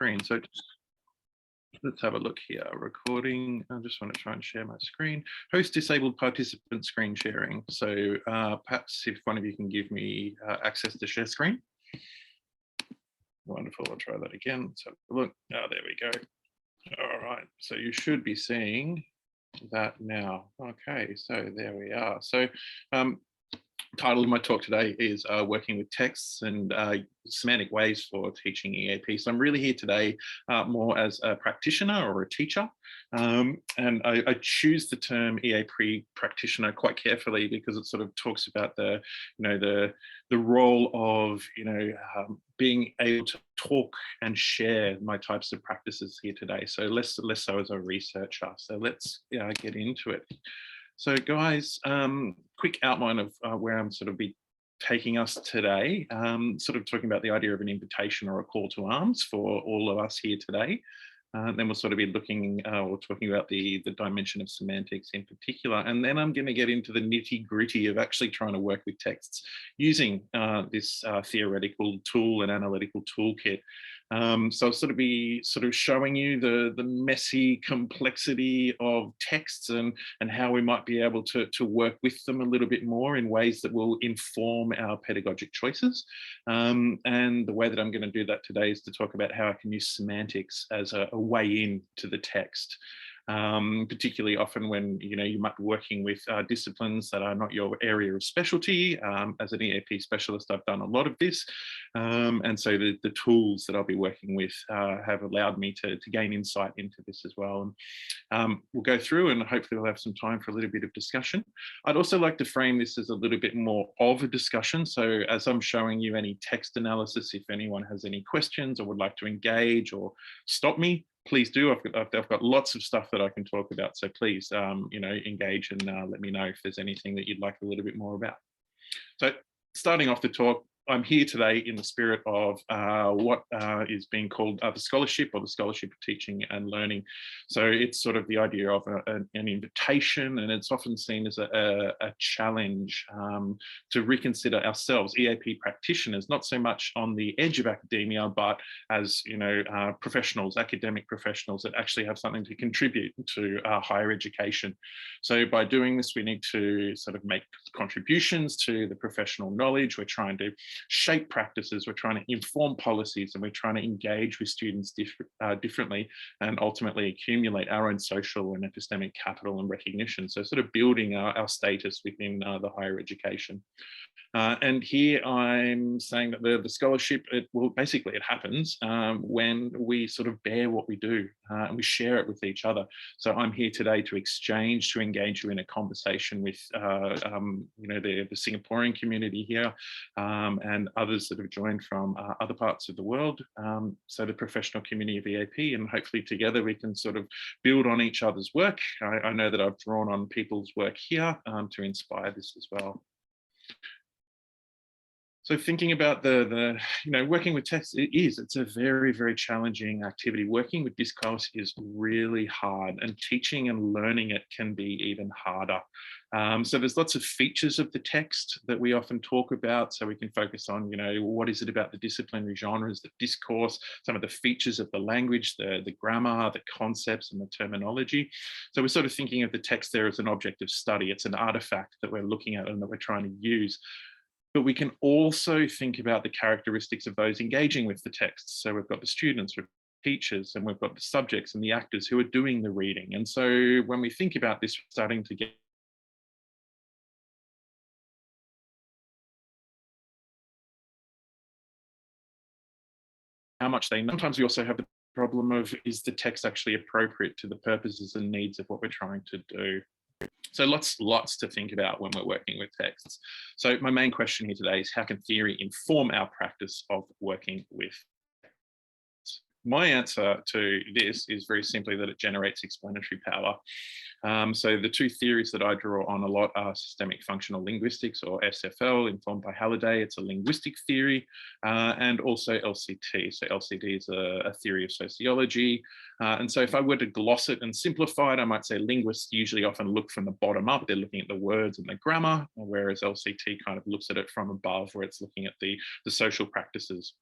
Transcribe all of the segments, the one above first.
screen. So let's have a look here. Recording. I just want to try and share my screen. Host disabled participant screen sharing. So perhaps if one of you can give me access to share screen. Wonderful. I'll try that again. Let's have a look. Oh, there we go. All right. So you should be seeing that now. Okay. So there we are. So title of my talk today is working with texts and semantic waves for teaching EAP. So I'm really here today more as a practitioner or a teacher. And I choose the term EAP practitioner quite carefully because it sort of talks about the role of, being able to talk and share my types of practices here today. So less so as a researcher. So let's get into it. So guys, quick outline of where I'm sort of be taking us today, sort of talking about the idea of an invitation or a call to arms for all of us here today. Then we'll sort of be looking or talking about the dimension of semantics in particular. And then I'm going to get into the nitty gritty of actually trying to work with texts using this theoretical tool and analytical toolkit. So I'll sort of be showing you the messy complexity of texts and how we might be able to work with them a little bit more in ways that will inform our pedagogic choices. And the way that I'm going to do that today is to talk about how I can use semantics as a way in to the text. Particularly often when you might be working with disciplines that are not your area of specialty. As an EAP specialist, I've done a lot of this, and so the tools that I'll be working with have allowed me to gain insight into this as well. And we'll go through and hopefully we'll have some time for a little bit of discussion. I'd also like to frame this as a little bit more of a discussion. So as I'm showing you any text analysis, if anyone has any questions or would like to engage or stop me, please do. I've got lots of stuff that I can talk about. So please, engage and let me know if there's anything that you'd like a little bit more about. So starting off the talk, I'm here today in the spirit of what is being called the scholarship or the scholarship of teaching and learning. So it's sort of the idea of an invitation, and it's often seen as a challenge to reconsider ourselves, EAP practitioners, not so much on the edge of academia, but as professionals, academic professionals that actually have something to contribute to higher education. So by doing this, we need to sort of make contributions to the professional knowledge. We're trying to shape practices, we're trying to inform policies, and we're trying to engage with students differently and ultimately accumulate our own social and epistemic capital and recognition. So sort of building our status within the higher education. And here I'm saying that the scholarship, it happens when we sort of bear what we do and we share it with each other. So I'm here today to engage you in a conversation with, the Singaporean community here and others that have joined from other parts of the world. So the professional community of EAP, and hopefully together we can sort of build on each other's work. I know that I've drawn on people's work here to inspire this as well. So thinking about the working with text, it's a very, very challenging activity. Working with discourse is really hard, and teaching and learning it can be even harder. So there's lots of features of the text that we often talk about. So we can focus on, what is it about the disciplinary genres, the discourse, some of the features of the language, the grammar, the concepts and the terminology. So we're sort of thinking of the text there as an object of study. It's an artifact that we're looking at and that we're trying to use. But we can also think about the characteristics of those engaging with the text. So we've got the students, we've got teachers, and we've got the subjects and the actors who are doing the reading. And so when we think about this, we're starting to get how much they know. Sometimes we also have the problem of, is the text actually appropriate to the purposes and needs of what we're trying to do? So lots to think about when we're working with texts. So my main question here today is, how can theory inform our practice of working with texts? My answer to this is very simply that it generates explanatory power. So the two theories that I draw on a lot are systemic functional linguistics, or SFL, informed by Halliday. It's a linguistic theory, and also LCT. So LCT is a theory of sociology. And so if I were to gloss it and simplify it, I might say linguists usually often look from the bottom up. They're looking at the words and the grammar, whereas LCT kind of looks at it from above, where it's looking at the social practices.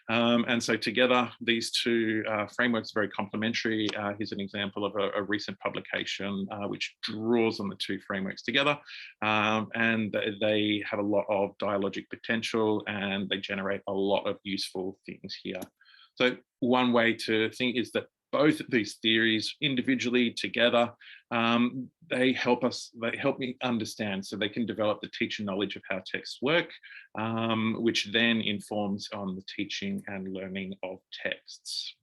And so together, these two frameworks are very complementary. Here's an example of a recent publication which draws on the two frameworks together. And they have a lot of dialogic potential, and they generate a lot of useful things here. So one way to think is that both of these theories individually, together, they help me understand, so they can develop the teacher knowledge of how texts work, which then informs on the teaching and learning of texts.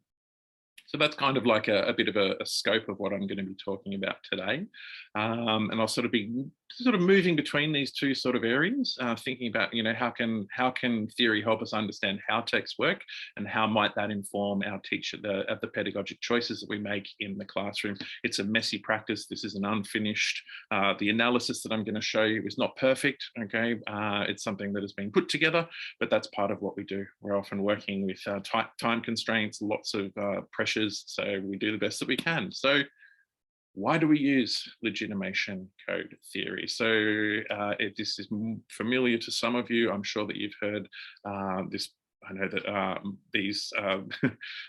So that's kind of like a bit of a scope of what I'm going to be talking about today. And I'll sort of be moving between these two sort of areas, thinking about, how can theory help us understand how texts work, and how might that inform our the pedagogic choices that we make in the classroom. It's a messy practice. This is an unfinished. The analysis that I'm going to show you is not perfect. Okay, it's something that has been put together, but that's part of what we do. We're often working with time constraints, lots of pressures, so we do the best that we can. So why do we use legitimation code theory? So if this is familiar to some of you, I'm sure that you've heard this. I know that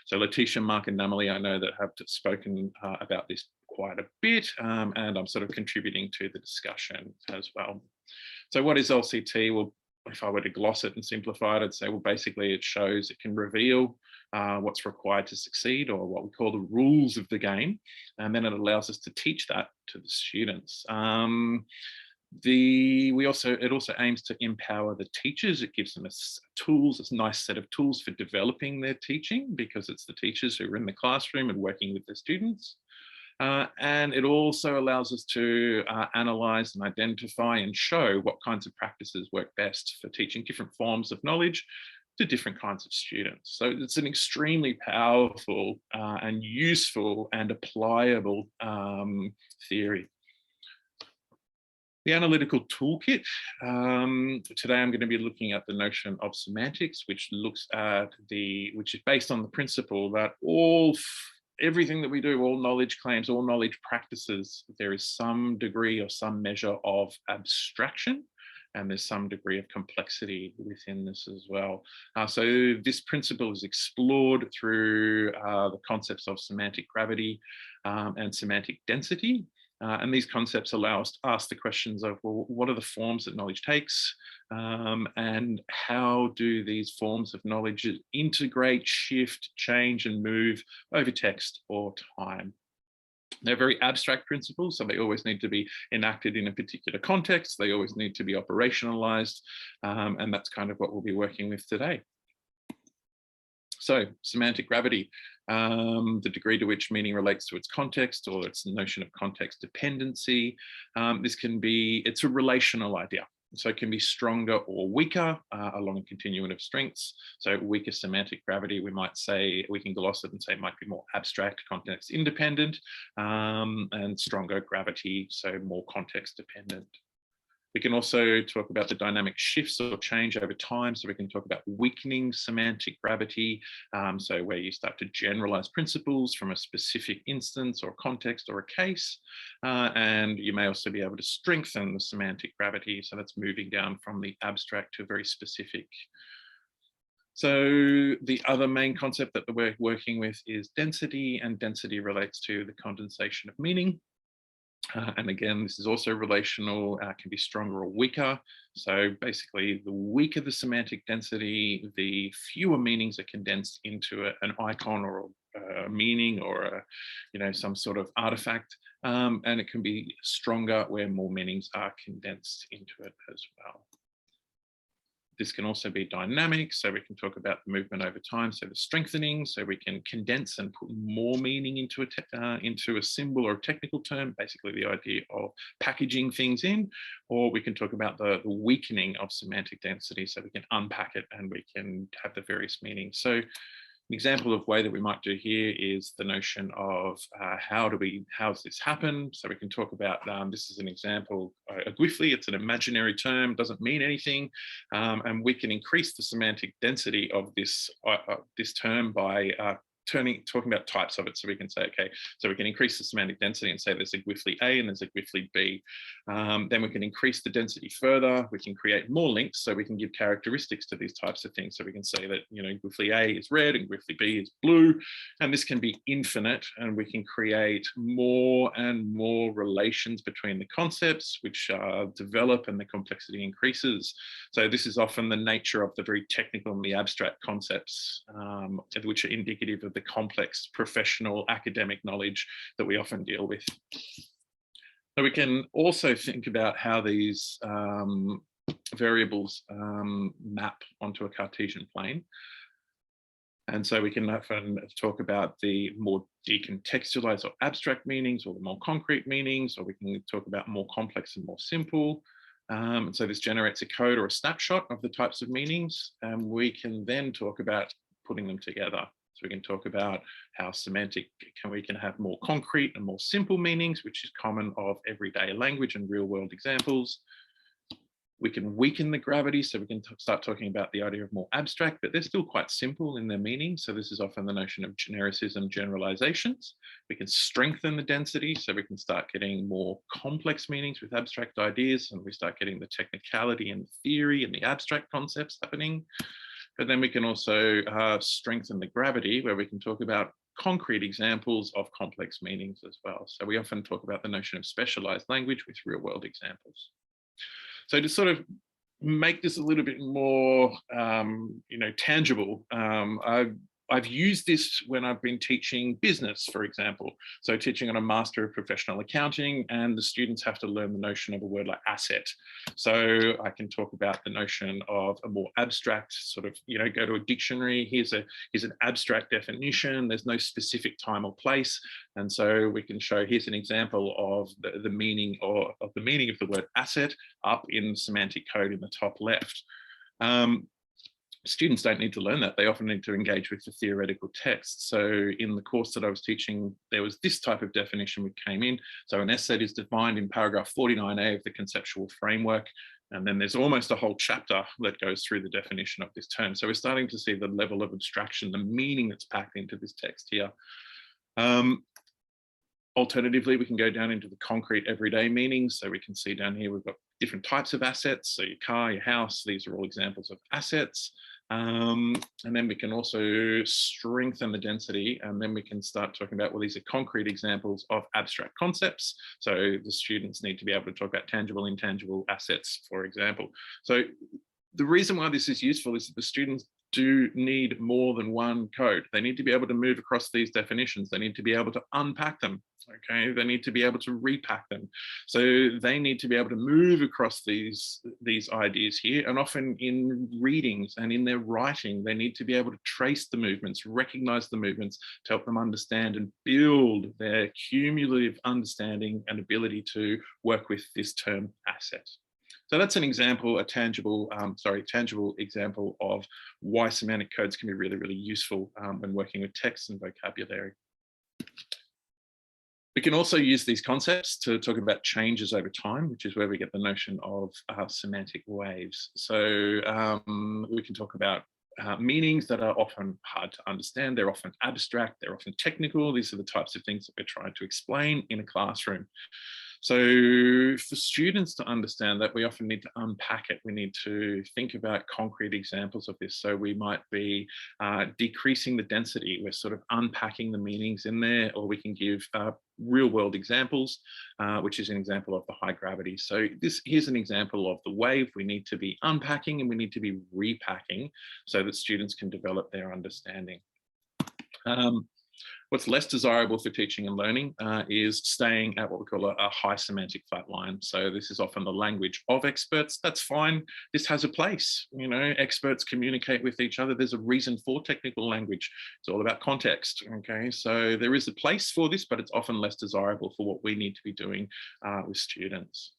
so Letitia, Mark and Namali, I know that have spoken about this quite a bit, and I'm sort of contributing to the discussion as well. So what is LCT? Well, if I were to gloss it and simplify it, I'd say, well, basically it shows, it can reveal what's required to succeed, or what we call the rules of the game, and then it allows us to teach that to the students. It also aims to empower the teachers. It gives them tools, a nice set of tools for developing their teaching, because it's the teachers who are in the classroom and working with the students. And it also allows us to analyze and identify and show what kinds of practices work best for teaching different forms of knowledge to different kinds of students. So it's an extremely powerful and useful and applicable theory. The analytical toolkit. Today I'm going to be looking at the notion of semantics, which is based on the principle that everything that we do, all knowledge claims, all knowledge practices, there is some degree or some measure of abstraction, and there's some degree of complexity within this as well. So this principle is explored through the concepts of semantic gravity and semantic density. And these concepts allow us to ask the questions of, well, what are the forms that knowledge takes? And how do these forms of knowledge integrate, shift, change, and move over text or time? They're very abstract principles, so they always need to be enacted in a particular context. They always need to be operationalized, and that's kind of what we'll be working with today. So, semantic gravity, the degree to which meaning relates to its context, or its notion of context dependency. It's a relational idea. So it can be stronger or weaker along a continuum of strengths. So weaker semantic gravity, we might say, we can gloss it and say it might be more abstract, context independent, and stronger gravity, so more context dependent. We can also talk about the dynamic shifts or change over time. So we can talk about weakening semantic gravity, so where you start to generalize principles from a specific instance or context or a case. And you may also be able to strengthen the semantic gravity. So that's moving down from the abstract to very specific. So the other main concept that we're working with is density, and density relates to the condensation of meaning. And again, this is also relational, can be stronger or weaker. So basically, the weaker the semantic density, the fewer meanings are condensed into an icon or a meaning or some sort of artifact. And it can be stronger where more meanings are condensed into it as well. This can also be dynamic, so we can talk about the movement over time, so the strengthening, so we can condense and put more meaning into a symbol or a technical term, basically the idea of packaging things in, or we can talk about the weakening of semantic density, so we can unpack it and we can have the various meanings. So an example of way that we might do here is the notion of how does this happen? So we can talk about, this is an example, a glyphly, it's an imaginary term, doesn't mean anything. And we can increase the semantic density of this term by talking about types of it. So we can say, okay, so we can increase the semantic density and say there's a glyphly A and there's a glyphly B. Then we can increase the density further. We can create more links, so we can give characteristics to these types of things. So we can say that, you know, glyphly A is red and glyphly B is blue, and this can be infinite, and we can create more and more relations between the concepts, which develop, and the complexity increases. So this is often the nature of the very technical and the abstract concepts, which are indicative of the complex professional academic knowledge that we often deal with. So we can also think about how these variables map onto a Cartesian plane. And so we can often talk about the more decontextualized or abstract meanings, or the more concrete meanings, or we can talk about more complex and more simple. And so this generates a code or a snapshot of the types of meanings, and we can then talk about putting them together. So we can talk about how we can have more concrete and more simple meanings, which is common of everyday language and real world examples. We can weaken the gravity, so we can start talking about the idea of more abstract, but they're still quite simple in their meaning. So this is often the notion of genericism generalizations. We can strengthen the density, so we can start getting more complex meanings with abstract ideas, and we start getting the technicality and theory and the abstract concepts happening. But then we can also strengthen the gravity, where we can talk about concrete examples of complex meanings as well. So we often talk about the notion of specialized language with real world examples. So to sort of make this a little bit more, you know, tangible, I've used this when I've been teaching business, for example. So teaching on a Master of Professional Accounting, and the students have to learn the notion of a word like asset. So I can talk about the notion of a more abstract sort of, you know, go to a dictionary, here's an abstract definition, there's no specific time or place. And so we can show, here's an example of the meaning of the word asset up in semantic code in the top left. Students don't need to learn that. They often need to engage with the theoretical text. So in the course that I was teaching, there was this type of definition which came in. So an asset is defined in paragraph 49A of the conceptual framework. And then there's almost a whole chapter that goes through the definition of this term. So we're starting to see the level of abstraction, the meaning that's packed into this text here. Alternatively, we can go down into the concrete everyday meanings. So we can see down here, we've got different types of assets. So your car, your house, these are all examples of assets. And then we can also strengthen the density, and then we can start talking about, well, these are concrete examples of abstract concepts. So the students need to be able to talk about tangible, intangible assets, for example. So the reason why this is useful is that the students do need more than one code. They need to be able to move across these definitions. They need to be able to unpack them, okay? They need to be able to repack them. So they need to be able to move across these ideas here, and often in readings and in their writing, they need to be able to trace the movements, recognize the movements, to help them understand and build their cumulative understanding and ability to work with this term asset. So that's an example, a tangible example of why semantic codes can be really, really useful when working with text and vocabulary. We can also use these concepts to talk about changes over time, which is where we get the notion of semantic waves. So we can talk about meanings that are often hard to understand. They're often abstract, they're often technical. These are the types of things that we're trying to explain in a classroom. So for students to understand that, we often need to unpack it. We need to think about concrete examples of this. So we might be decreasing the density. We're sort of unpacking the meanings in there, or we can give real world examples, which is an example of the high gravity. So here's an example of the wave. We need to be unpacking and we need to be repacking so that students can develop their understanding. What's less desirable for teaching and learning is staying at what we call a high semantic flatline. So this is often the language of experts. That's fine. This has a place. You know, experts communicate with each other. There's a reason for technical language. It's all about context. Okay, so there is a place for this, but it's often less desirable for what we need to be doing with students.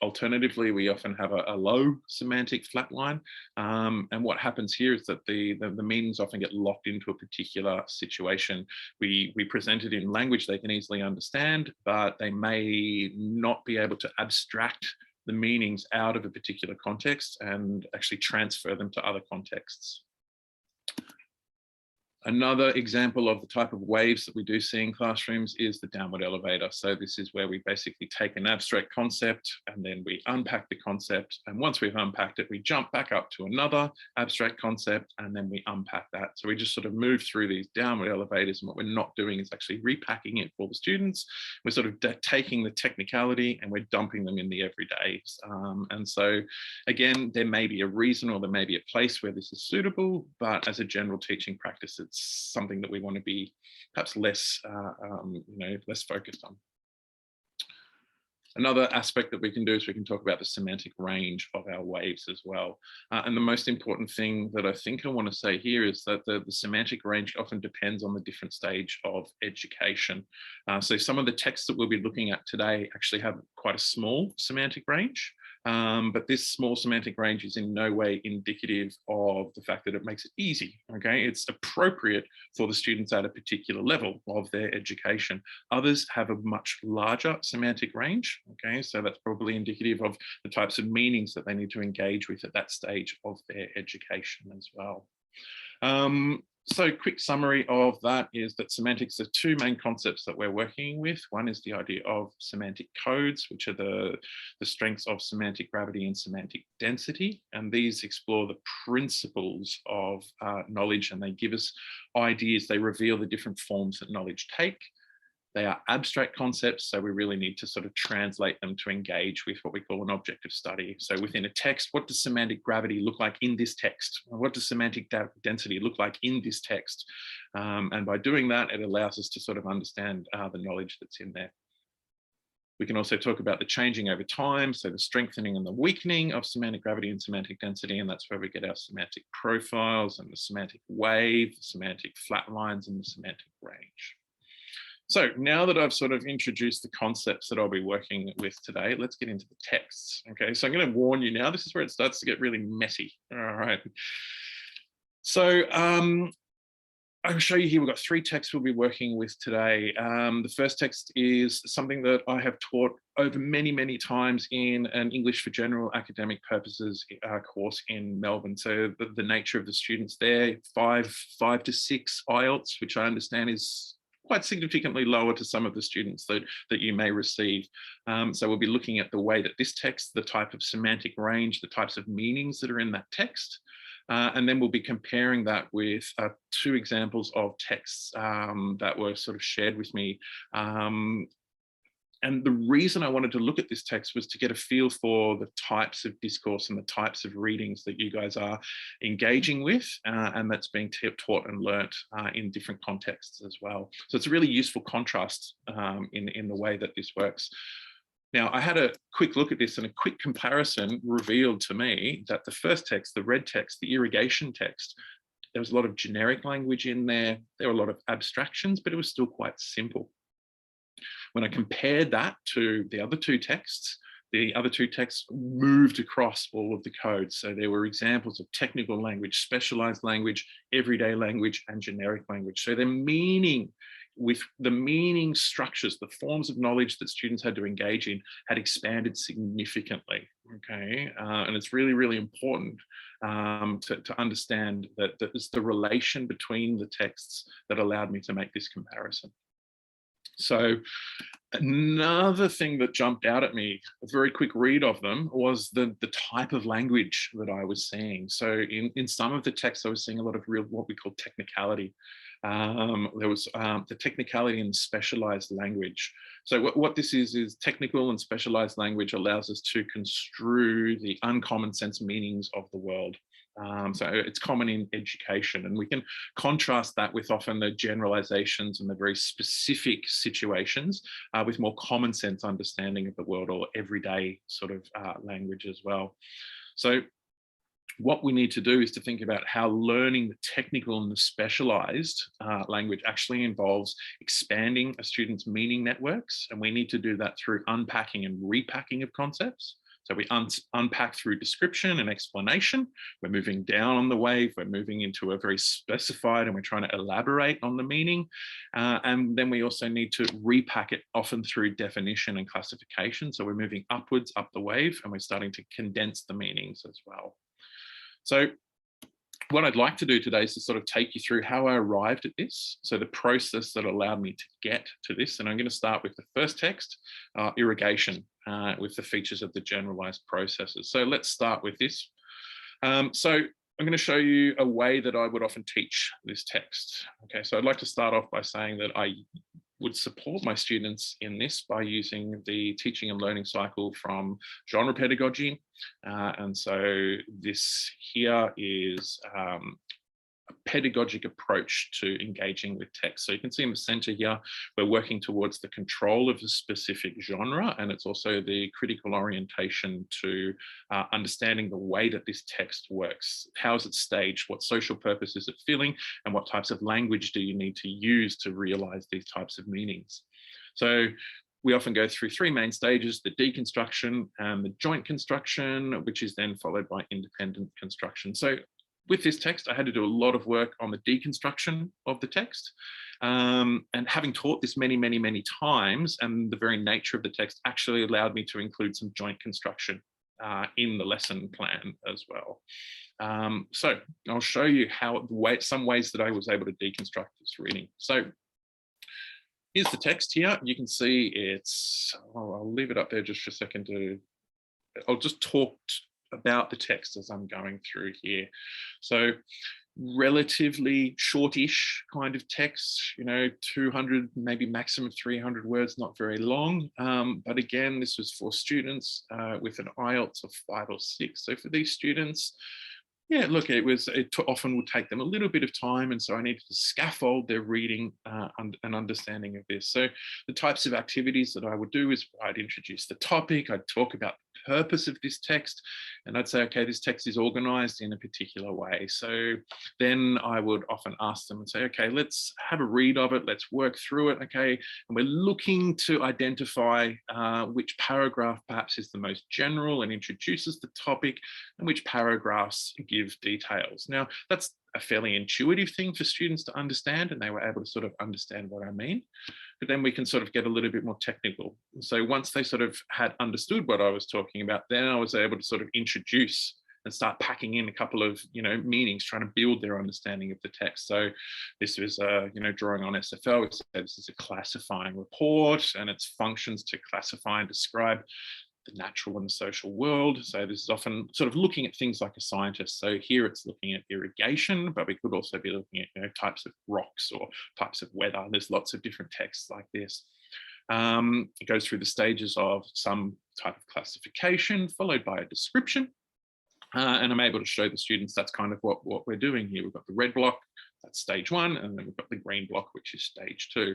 Alternatively, we often have a low semantic flatline. And what happens here is that the meanings often get locked into a particular situation. We present it in language they can easily understand, but they may not be able to abstract the meanings out of a particular context and actually transfer them to other contexts. Another example of the type of waves that we do see in classrooms is the downward elevator. So this is where we basically take an abstract concept and then we unpack the concept. And once we've unpacked it, we jump back up to another abstract concept and then we unpack that. So we just sort of move through these downward elevators, and what we're not doing is actually repacking it for the students. We're sort of taking the technicality and we're dumping them in the everydays. And so again, there may be a reason or there may be a place where this is suitable, but as a general teaching practice, it's something that we want to be perhaps less, less focused on. Another aspect that we can do is we can talk about the semantic range of our waves as well. And the most important thing that I think I want to say here is that the semantic range often depends on the different stage of education. So some of the texts that we'll be looking at today actually have quite a small semantic range. But this small semantic range is in no way indicative of the fact that it makes it easy, okay? It's appropriate for the students at a particular level of their education. Others have a much larger semantic range, okay? So that's probably indicative of the types of meanings that they need to engage with at that stage of their education as well. So quick summary of that is that semantics are two main concepts that we're working with. One is the idea of semantic codes, which are the strengths of semantic gravity and semantic density. And these explore the principles of knowledge, and they give us ideas. They reveal the different forms that knowledge take. They are abstract concepts, so we really need to sort of translate them to engage with what we call an object of study. So within a text, what does semantic gravity look like in this text? What does semantic density look like in this text? And by doing that, it allows us to sort of understand the knowledge that's in there. We can also talk about the changing over time, so the strengthening and the weakening of semantic gravity and semantic density, and that's where we get our semantic profiles and the semantic wave, the semantic flat lines, and the semantic range. So now that I've sort of introduced the concepts that I'll be working with today, let's get into the texts. Okay, so I'm going to warn you now, this is where it starts to get really messy. All right. So I'll show you here, we've got three texts we'll be working with today. The first text is something that I have taught over many, many times in an English for general academic purposes course in Melbourne. So the nature of the students there, 5 to 6 IELTS, which I understand is quite significantly lower to some of the students that you may receive. So we'll be looking at the way that this text, the type of semantic range, the types of meanings that are in that text, and then we'll be comparing that with 2 examples of texts that were sort of shared with me. And the reason I wanted to look at this text was to get a feel for the types of discourse and the types of readings that you guys are engaging with, and that's being taught and learnt in different contexts as well. So it's a really useful contrast in the way that this works. Now, I had a quick look at this, and a quick comparison revealed to me that the first text, the red text, the irrigation text, there was a lot of generic language in there. There were a lot of abstractions, but it was still quite simple. When I compared that to the other 2 texts, the other 2 texts moved across all of the codes. So there were examples of technical language, specialized language, everyday language, and generic language. So the meaning structures, the forms of knowledge that students had to engage in had expanded significantly, okay? And it's really, really important to understand that it's the relation between the texts that allowed me to make this comparison. So another thing that jumped out at me, a very quick read of them, was the type of language that I was seeing. So in some of the texts, I was seeing a lot of real, what we call technicality. There was the technicality and specialized language. So what this is technical and specialized language allows us to construe the uncommon sense meanings of the world. So it's common in education, and we can contrast that with often the generalizations and the very specific situations with more common sense understanding of the world, or everyday sort of language as well. So what we need to do is to think about how learning the technical and the specialized language actually involves expanding a student's meaning networks, and we need to do that through unpacking and repacking of concepts. So we unpack through description and explanation. We're moving down on the wave. We're moving into a very specified, and we're trying to elaborate on the meaning. And then we also need to repack it, often through definition and classification. So we're moving upwards up the wave, and we're starting to condense the meanings as well. So what I'd like to do today is to sort of take you through how I arrived at this. So the process that allowed me to get to this. And I'm going to start with the first text, irrigation, with the features of the generalized processes. So let's start with this. So I'm going to show you a way that I would often teach this text. Okay, so I'd like to start off by saying that I would support my students in this by using the teaching and learning cycle from genre pedagogy. And so this here is a pedagogic approach to engaging with text. So you can see in the center here, we're working towards the control of a specific genre, and it's also the critical orientation to understanding the way that this text works. How is it staged? What social purpose is it filling? And what types of language do you need to use to realize these types of meanings? So we often go through three main stages: the deconstruction and the joint construction, which is then followed by independent construction. So with this text, I had to do a lot of work on the deconstruction of the text. And having taught this many, many, many times, and the very nature of the text actually allowed me to include some joint construction in the lesson plan as well. So I'll show you how some ways that I was able to deconstruct this reading. So here's the text here. You can see it's, I'll leave it up there just for a second I'll just talk about the text as I'm going through here. So relatively shortish kind of text, 200, maybe maximum 300 words, not very long. But again, this was for students with an IELTS of 5 or 6. So for these students, yeah, look, it often would take them a little bit of time, and so I needed to scaffold their reading and understanding of this. So the types of activities that I would do is I'd introduce the topic, I'd talk about the purpose of this text, and I'd say, okay, this text is organized in a particular way. So then I would often ask them and say, okay, let's have a read of it, let's work through it, okay, and we're looking to identify which paragraph perhaps is the most general and introduces the topic, and which paragraphs give details. Now, that's a fairly intuitive thing for students to understand, and they were able to sort of understand what I mean. But then we can sort of get a little bit more technical. So once they sort of had understood what I was talking about, then I was able to sort of introduce and start packing in a couple of, meanings, trying to build their understanding of the text. So this was, drawing on SFL. We said this is a classifying report, and its functions to classify and describe the natural and the social world. So this is often sort of looking at things like a scientist. So here it's looking at irrigation, but we could also be looking at types of rocks or types of weather. There's lots of different texts like this. It goes through the stages of some type of classification, followed by a description. And I'm able to show the students that's kind of what we're doing here. We've got the red block, that's stage 1, and then we've got the green block, which is stage 2.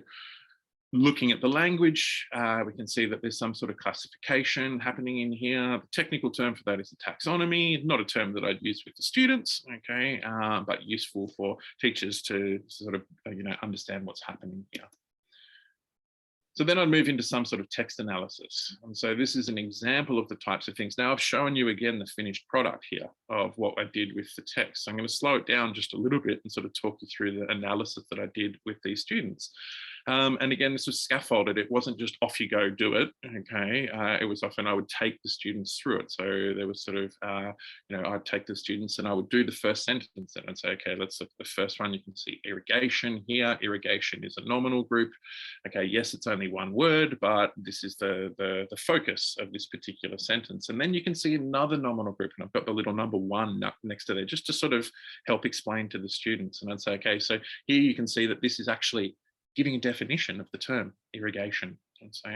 Looking at the language, we can see that there's some sort of classification happening in here. The technical term for that is a taxonomy, not a term that I'd use with the students, okay, but useful for teachers to sort of, understand what's happening here. So then I'd move into some sort of text analysis. And so this is an example of the types of things. Now I've shown you again the finished product here of what I did with the text. So I'm going to slow it down just a little bit and sort of talk you through the analysis that I did with these students. And again, this was scaffolded. It wasn't just off you go, do it, okay? It was often I would take the students through it. So there was sort of, I'd take the students and I would do the first sentence and I'd say, okay, let's look at the first one. You can see irrigation here. Irrigation is a nominal group. Okay, yes, it's only one word, but this is the focus of this particular sentence. And then you can see another nominal group, and I've got the little number 1 next to there just to sort of help explain to the students. And I'd say, okay, so here you can see that this is actually giving a definition of the term irrigation. So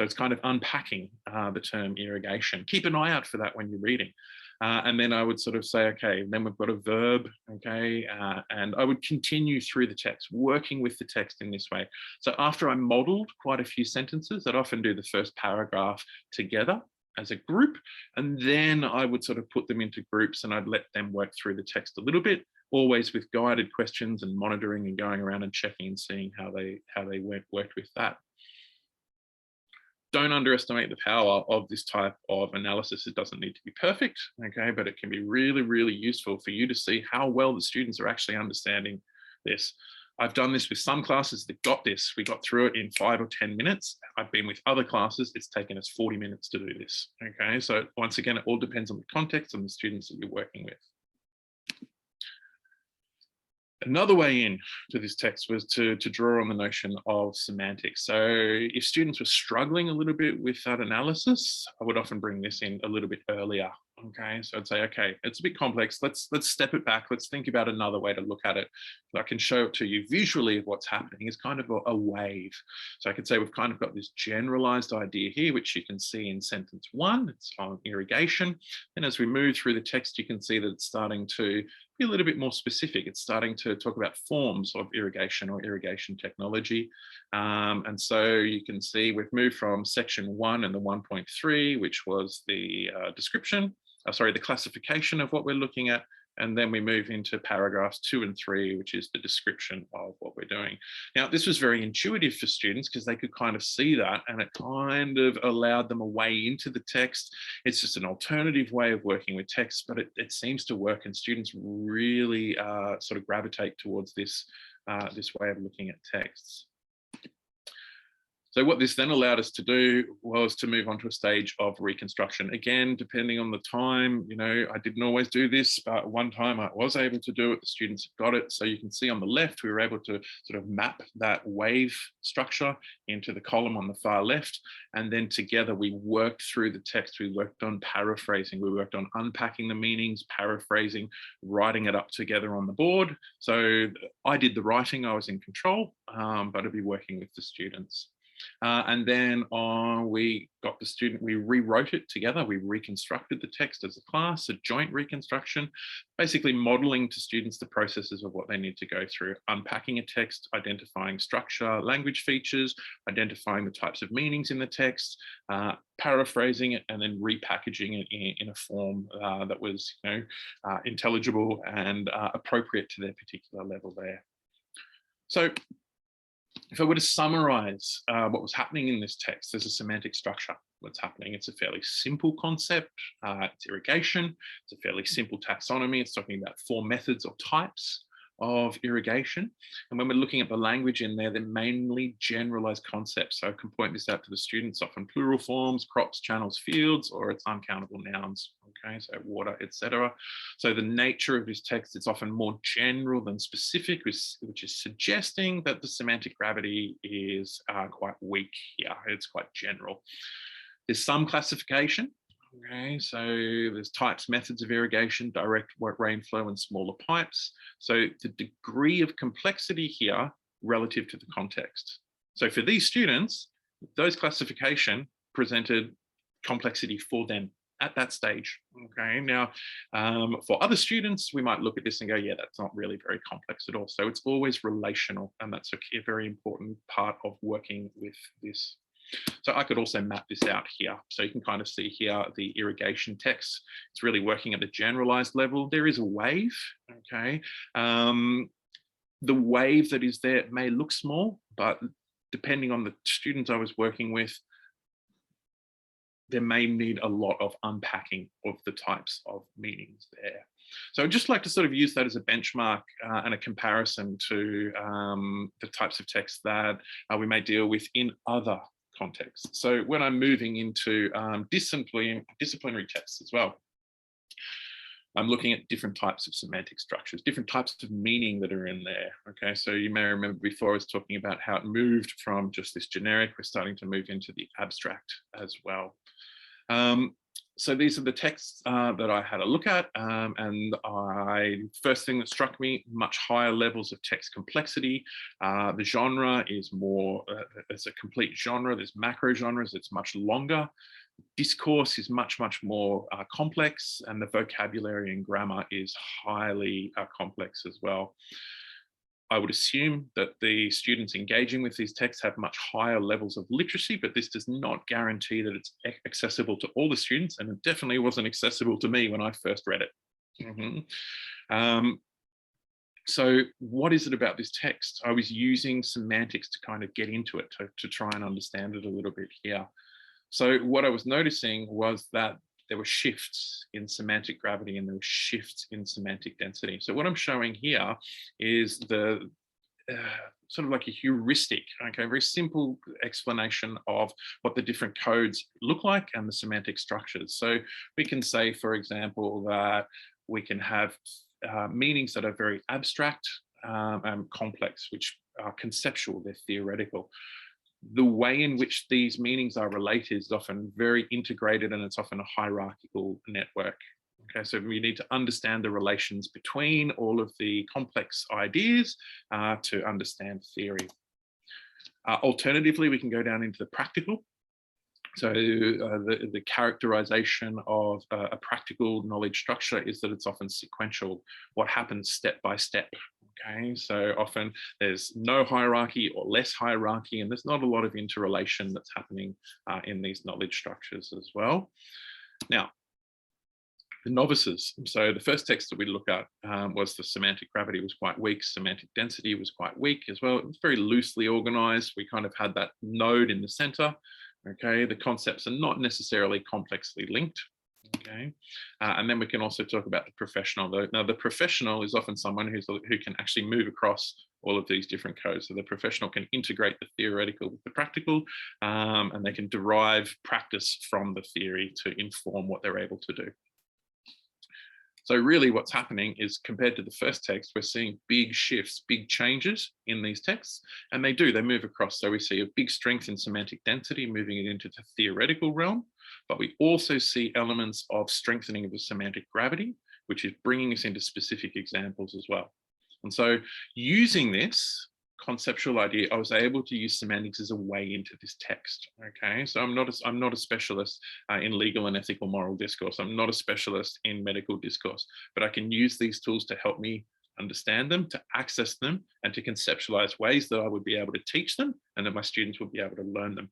it's kind of unpacking the term irrigation. Keep an eye out for that when you're reading. And then I would sort of say, okay, then we've got a verb, okay, and I would continue through the text, working with the text in this way. So after I modeled quite a few sentences, I'd often do the first paragraph together as a group, and then I would sort of put them into groups and I'd let them work through the text a little bit, always with guided questions and monitoring and going around and checking and seeing how they worked with that. Don't underestimate the power of this type of analysis. It doesn't need to be perfect, okay, but it can be really, really useful for you to see how well the students are actually understanding this. I've done this with some classes that got this. We got through it in 5 or 10 minutes. I've been with other classes, it's taken us 40 minutes to do this, okay? So once again, it all depends on the context and the students that you're working with. Another way in to this text was to draw on the notion of semantics. So if students were struggling a little bit with that analysis, I would often bring this in a little bit earlier. Okay, so I'd say, okay, it's a bit complex. Let's step it back. Let's think about another way to look at it. So I can show it to you visually of what's happening is kind of a wave. So I could say we've kind of got this generalized idea here, which you can see in sentence 1. It's on irrigation. And as we move through the text, you can see that it's starting to be a little bit more specific. It's starting to talk about forms of irrigation or irrigation technology. And so you can see we've moved from section 1 and the 1.3, which was the description, the classification of what we're looking at. And then we move into paragraphs 2 and 3, which is the description of what we're doing. Now, this was very intuitive for students because they could kind of see that, and it kind of allowed them a way into the text. It's just an alternative way of working with text, but it seems to work, and students really sort of gravitate towards this, this way of looking at texts. So what this then allowed us to do was to move on to a stage of reconstruction. Again, depending on the time, you know, I didn't always do this, but one time I was able to do it, the students got it. So you can see on the left, we were able to sort of map that wave structure into the column on the far left. And then together we worked through the text, we worked on paraphrasing, we worked on unpacking the meanings, paraphrasing, writing it up together on the board. So I did the writing, I was in control, but I'd be working with the students. And then we got the student, we rewrote it together, we reconstructed the text as a class, a joint reconstruction, basically modeling to students the processes of what they need to go through, unpacking a text, identifying structure, language features, identifying the types of meanings in the text, paraphrasing it, and then repackaging it in a form that was, you know, intelligible and appropriate to their particular level there. So if I were to summarize what was happening in this text, there's a semantic structure. What's happening? It's a fairly simple concept. It's irrigation. It's a fairly simple taxonomy. It's talking about 4 methods or types of irrigation. And when we're looking at the language in there, they're mainly generalized concepts. So I can point this out to the students, often plural forms, crops, channels, fields, or it's uncountable nouns. Okay, so water, etc. So the nature of this text, it's often more general than specific, which is suggesting that the semantic gravity is quite weak here. It's quite general. There's some classification. Okay, so there's types, methods of irrigation, direct rainflow and smaller pipes. So the degree of complexity here relative to the context. So for these students, those classification presented complexity for them at that stage. Okay, now for other students, we might look at this and go, yeah, that's not really very complex at all. So it's always relational, and that's a very important part of working with this. So I could also map this out here. So you can kind of see here the irrigation text. It's really working at the generalized level. There is a wave, okay? The wave that is there may look small, but depending on the students I was working with, there may need a lot of unpacking of the types of meanings there. So I'd just like to sort of use that as a benchmark and a comparison to the types of text that we may deal with in other contexts. So when I'm moving into disciplinary texts as well, I'm looking at different types of semantic structures, different types of meaning that are in there. Okay, so you may remember before I was talking about how it moved from just this generic, we're starting to move into the abstract as well. So these are the texts that I had a look at, and first thing that struck me, much higher levels of text complexity. The genre is more, it's a complete genre. There's macro genres, it's much longer. Discourse is much, much more complex, and the vocabulary and grammar is highly complex as well. I would assume that the students engaging with these texts have much higher levels of literacy, but this does not guarantee that it's accessible to all the students, and it definitely wasn't accessible to me when I first read it. So what is it about this text? I was using semantics to kind of get into it, to try and understand it a little bit here. So what I was noticing was that there were shifts in semantic gravity and there were shifts in semantic density. So what I'm showing here is the sort of like a heuristic, okay, very simple explanation of what the different codes look like and the semantic structures. So we can say, for example, that we can have meanings that are very abstract, and complex, which are conceptual, they're theoretical. The way in which these meanings are related is often very integrated, and it's often a hierarchical network. Okay, so we need to understand the relations between all of the complex ideas to understand theory. Alternatively, we can go down into the practical. So the characterization of a practical knowledge structure is that it's often sequential, what happens step by step. Okay, so often there's no hierarchy or less hierarchy, and there's not a lot of interrelation that's happening in these knowledge structures as well. Now, the novices. So the first text that we look at was the Semantic Gravity was quite weak. Semantic Density was quite weak as well. It was very loosely organized. We kind of had that node in the center. Okay, the concepts are not necessarily complexly linked. Okay, and then we can also talk about the professional. Now, the professional is often someone who can actually move across all of these different codes. So the professional can integrate the theoretical with the practical, and they can derive practice from the theory to inform what they're able to do. So really what's happening is, compared to the first text, we're seeing big shifts, big changes in these texts, and they move across. So we see a big strength in semantic density, moving it into the theoretical realm, but we also see elements of strengthening of the semantic gravity, which is bringing us into specific examples as well. And so using this conceptual idea, I was able to use semantics as a way into this text. Okay, so I'm not a specialist in legal and ethical moral discourse. I'm not a specialist in medical discourse, but I can use these tools to help me understand them, to access them, and to conceptualize ways that I would be able to teach them and that my students would be able to learn them.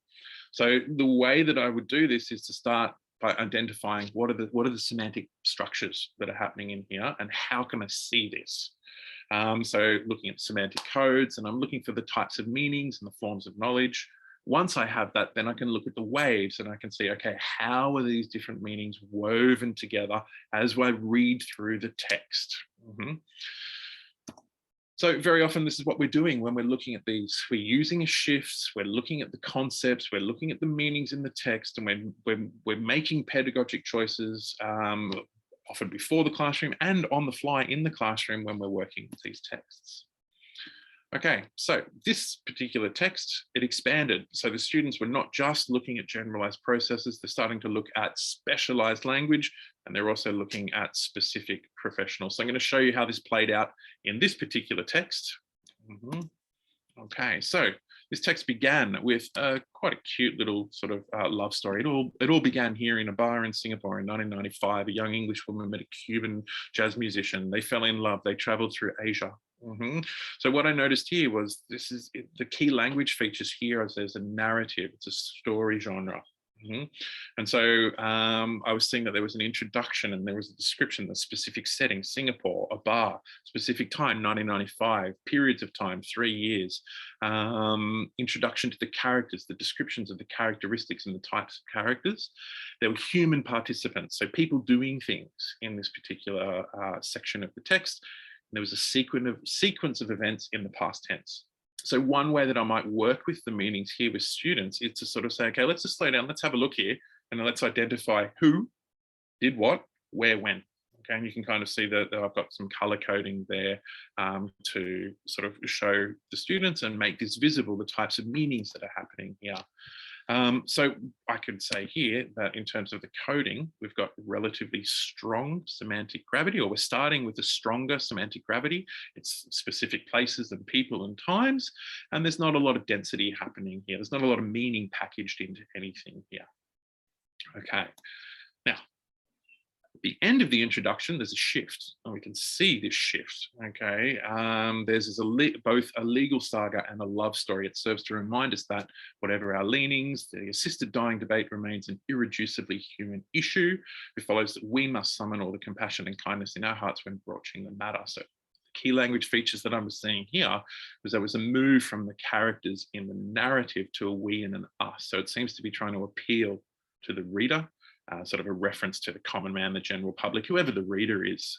So the way that I would do this is to start by identifying what are the semantic structures that are happening in here, and how can I see this? So looking at semantic codes, and I'm looking for the types of meanings and the forms of knowledge. Once I have that, then I can look at the waves and I can see, okay, how are these different meanings woven together as I read through the text? So very often this is what we're doing when we're looking at these. We're using shifts, we're looking at the concepts, we're looking at the meanings in the text, and we're making pedagogic choices, often before the classroom and on the fly in the classroom when we're working with these texts. Okay, so this particular text, it expanded. So the students were not just looking at generalized processes, they're starting to look at specialized language, and they're also looking at specific professionals. So I'm going to show you how this played out in this particular text. Okay, so this text began with quite a cute little sort of love story. It all began here in a bar in Singapore in 1995. A young English woman met a Cuban jazz musician. They fell in love. They traveled through Asia. So what I noticed here was the key language features here is there's a narrative. It's a story genre. And so I was seeing that there was an introduction and there was a description, the specific setting, Singapore, a bar, specific time, 1995, periods of time, 3 years, introduction to the characters, the descriptions of the characteristics and the types of characters. There were human participants, so people doing things in this particular section of the text. And there was a sequence of events in the past tense. So one way that I might work with the meanings here with students is to sort of say, okay, let's just slow down, let's have a look here, and let's identify who did what, where, when. Okay, and you can kind of see that I've got some color coding there to sort of show the students and make this visible, the types of meanings that are happening here. So I could say here that in terms of the coding, we've got relatively strong semantic gravity, or we're starting with a stronger semantic gravity. It's specific places and people and times, and there's not a lot of density happening here. There's not a lot of meaning packaged into anything here. Okay, now, at the end of the introduction, there's a shift, and we can see this shift, okay? There's both a legal saga and a love story. It serves to remind us that whatever our leanings, the assisted dying debate remains an irreducibly human issue. It follows that we must summon all the compassion and kindness in our hearts when broaching the matter. So the key language features that I was seeing here was there was a move from the characters in the narrative to a we and an us. So it seems to be trying to appeal to the reader, sort of a reference to the common man, the general public, whoever the reader is.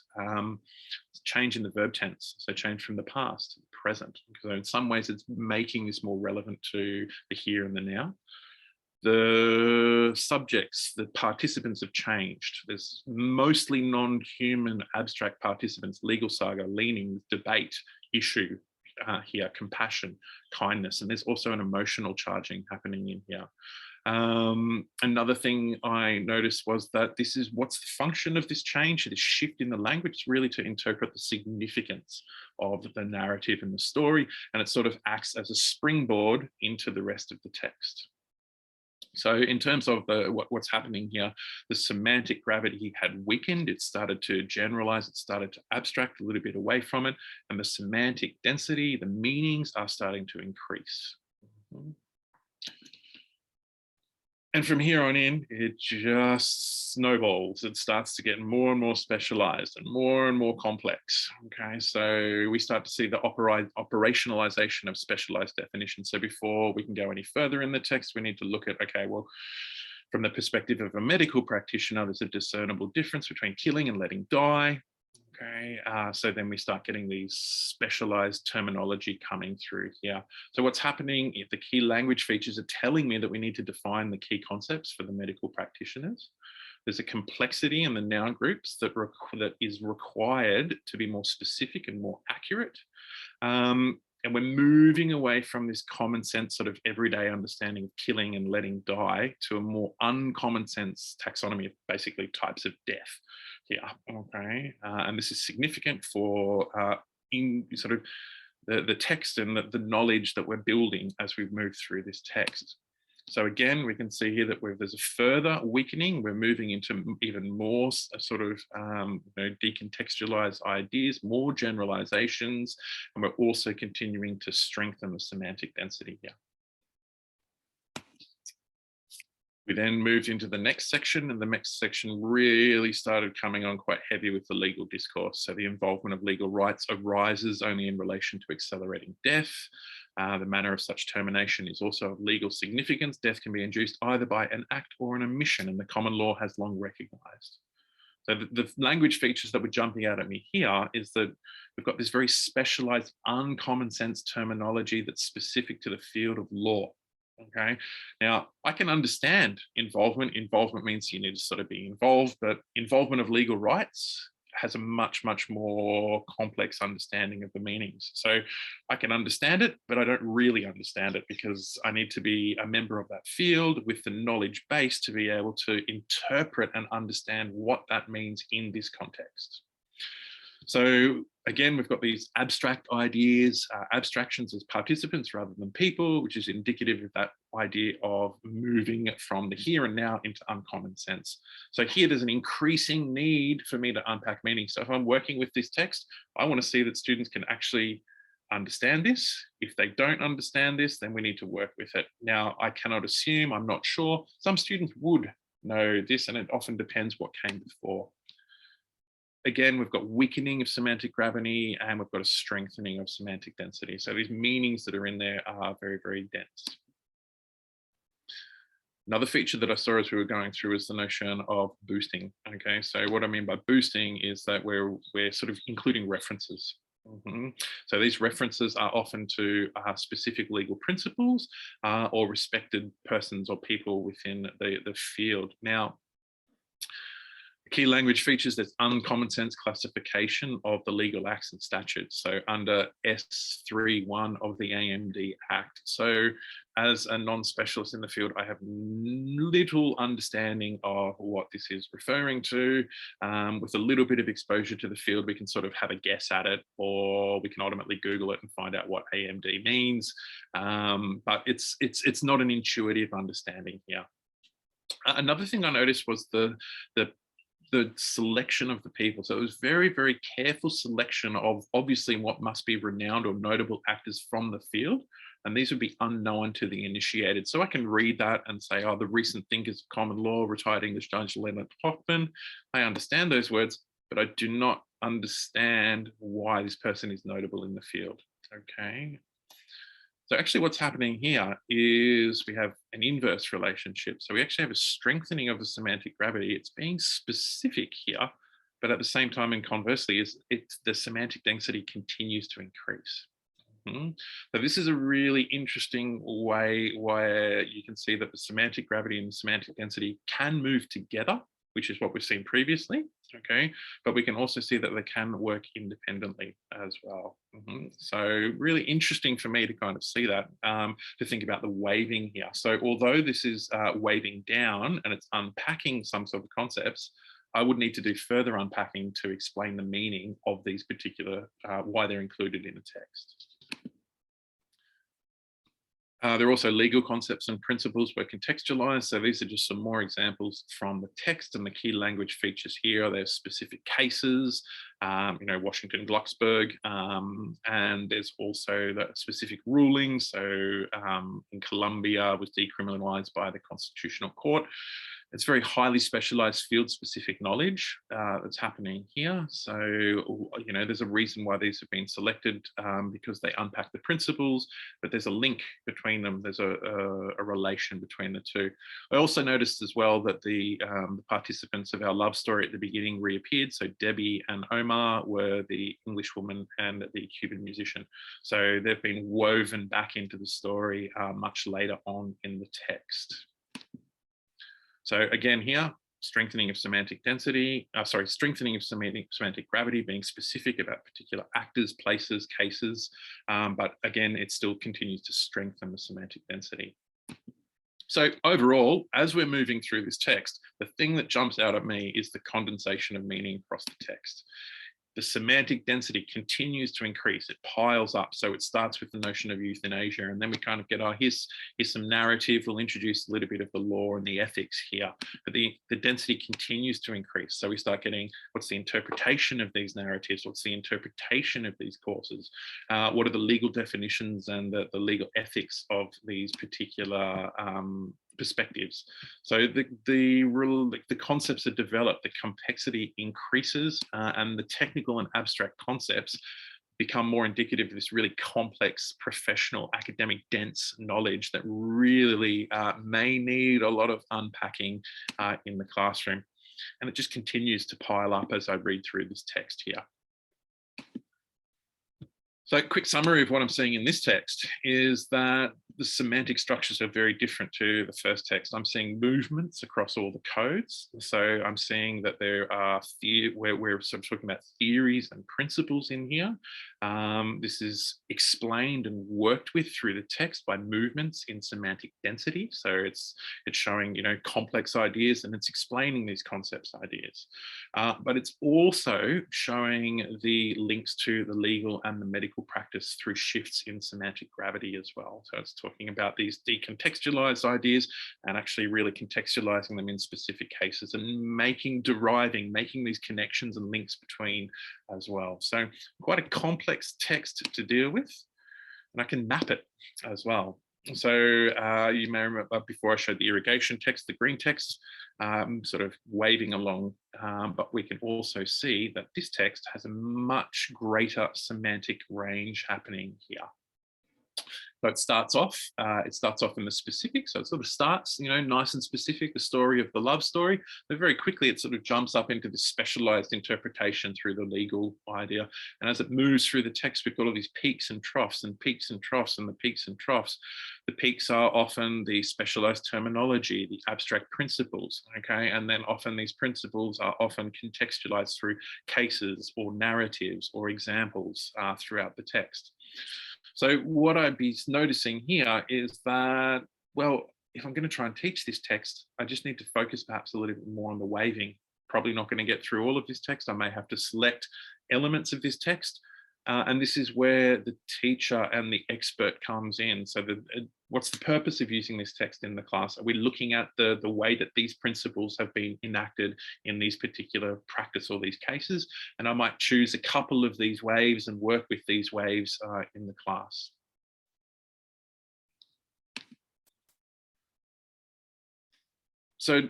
Change in the verb tense, so change from the past to the present. So in some ways it's making this more relevant to the here and the now. The subjects, the participants have changed. There's mostly non-human abstract participants, legal saga, leanings, debate, issue here, compassion, kindness, and there's also an emotional charging happening in here. Another thing I noticed was that this is what's the function of this change, this shift in the language, really to interpret the significance of the narrative and the story, and it sort of acts as a springboard into the rest of the text. So in terms of what's happening here, the semantic gravity had weakened, it started to generalize, it started to abstract a little bit away from it, and the semantic density, the meanings are starting to increase. And from here on in, it just snowballs. It starts to get more and more specialized and more complex. Okay, so we start to see the operationalization of specialized definitions. So before we can go any further in the text, we need to look at, okay, well, from the perspective of a medical practitioner, there's a discernible difference between killing and letting die. Okay, so then we start getting these specialized terminology coming through here. So what's happening, if the key language features are telling me that we need to define the key concepts for the medical practitioners. There's a complexity in the noun groups that is required to be more specific and more accurate. And we're moving away from this common sense sort of everyday understanding of killing and letting die to a more uncommon sense taxonomy of basically types of death. Yeah, okay. And this is significant for in sort of the text and the knowledge that we're building as we move through this text. So again, we can see here that there's a further weakening. We're moving into even more sort of decontextualized ideas, more generalizations, and we're also continuing to strengthen the semantic density here. We then moved into the next section, and the next section really started coming on quite heavy with the legal discourse. So the involvement of legal rights arises only in relation to accelerating death. The manner of such termination is also of legal significance. Death can be induced either by an act or an omission, and the common law has long recognized. So the language features that were jumping out at me here is that we've got this very specialized, uncommon sense terminology that's specific to the field of law. Okay, now I can understand involvement. Involvement means you need to sort of be involved, but involvement of legal rights has a much more complex understanding of the meanings. So I can understand it, but I don't really understand it because I need to be a member of that field with the knowledge base to be able to interpret and understand what that means in this context. So again, we've got these abstract ideas, abstractions as participants rather than people, which is indicative of that idea of moving from the here and now into uncommon sense. So here there's an increasing need for me to unpack meaning. So if I'm working with this text, I want to see that students can actually understand this. If they don't understand this, then we need to work with it. Now, I cannot assume, I'm not sure. Some students would know this, and it often depends what came before. Again, we've got weakening of semantic gravity and we've got a strengthening of semantic density. So these meanings that are in there are very dense. Another feature that I saw as we were going through is the notion of boosting. Okay, so what I mean by boosting is that we're sort of including references. So these references are often to specific legal principles or respected persons or people within the field. Now, key language features, there's uncommon sense classification of the legal acts and statutes. So under S3(1) of the AMD Act. So as a non-specialist in the field, I have little understanding of what this is referring to. With a little bit of exposure to the field, we can sort of have a guess at it, or we can ultimately Google it and find out what AMD means. But it's not an intuitive understanding here. Another thing I noticed was the selection of the people. So it was very careful selection of obviously what must be renowned or notable actors from the field. And these would be unknown to the initiated. So I can read that and say, oh, the recent thinkers of common law, retired English Judge Leonard Hoffman. I understand those words, but I do not understand why this person is notable in the field. Okay. So actually what's happening here is we have an inverse relationship. So we actually have a strengthening of the semantic gravity. It's being specific here, but at the same time, and conversely, the semantic density continues to increase. So this is a really interesting way where you can see that the semantic gravity and the semantic density can move together which is what we've seen previously, okay? But we can also see that they can work independently as well. So really interesting for me to kind of see that, to think about the waving here. So although this is waving down and it's unpacking some sort of concepts, I would need to do further unpacking to explain the meaning of these particular, why they're included in the text. There are also legal concepts and principles were contextualized. So these are just some more examples from the text, and the key language features here. There's specific cases, you know, Washington, Glucksberg, and there's also the specific rulings. So in Colombia was decriminalized by the Constitutional Court. It's very highly specialized field-specific knowledge that's happening here. So, you know, there's a reason why these have been selected, because they unpack the principles, but there's a link between them. There's a relation between the two. I also noticed as well that the participants of our love story at the beginning reappeared. So Debbie and Omar were the English woman and the Cuban musician. So they've been woven back into the story much later on in the text. So again here, strengthening of semantic density, strengthening of semantic gravity, being specific about particular actors, places, cases, but again, it still continues to strengthen the semantic density. So overall, as we're moving through this text, the thing that jumps out at me is the condensation of meaning across the text. The semantic density continues to increase, it piles up. So it starts with the notion of euthanasia, and then we kind of get, here's some narrative, we'll introduce a little bit of the law and the ethics here, but the density continues to increase. So we start getting, what's the interpretation of these narratives? What's the interpretation of these courses? What are the legal definitions and the legal ethics of these particular perspectives? So the concepts are developed, the complexity increases, and the technical and abstract concepts become more indicative of this really complex, professional, academic, dense knowledge that really may need a lot of unpacking in the classroom. And it just continues to pile up as I read through this text here. So a quick summary of what I'm seeing in this text is that the semantic structures are very different to the first text. I'm seeing movements across all the codes. So I'm seeing that there are, we're sort of talking about theories and principles in here. This is explained and worked with through the text by movements in semantic density. So it's showing, you know, complex ideas, and it's explaining these concepts ideas. But it's also showing the links to the legal and the medical practice through shifts in semantic gravity as well. So it's talking about these decontextualized ideas and actually really contextualizing them in specific cases and making these connections and links between as well. So quite a complex text to deal with, and I can map it as well. So you may remember before I showed the irrigation text, the green text, sort of waving along, but we can also see that this text has a much greater semantic range happening here. So it starts off in the specific. So it sort of starts, you know, nice and specific, the story of the love story, but very quickly it sort of jumps up into this specialized interpretation through the legal idea. And as it moves through the text, we've got all these peaks and troughs and peaks and troughs and the peaks and troughs. The peaks are often the specialized terminology, the abstract principles, okay? And then often these principles are often contextualized through cases or narratives or examples throughout the text. So what I'd be noticing here is that, well, if I'm going to try and teach this text, I just need to focus perhaps a little bit more on the waving. Probably not going to get through all of this text. I may have to select elements of this text. And this is where the teacher and the expert comes in. So what's the purpose of using this text in the class? Are we looking at the way that these principles have been enacted in these particular practice or these cases? And I might choose a couple of these waves and work with these waves in the class. So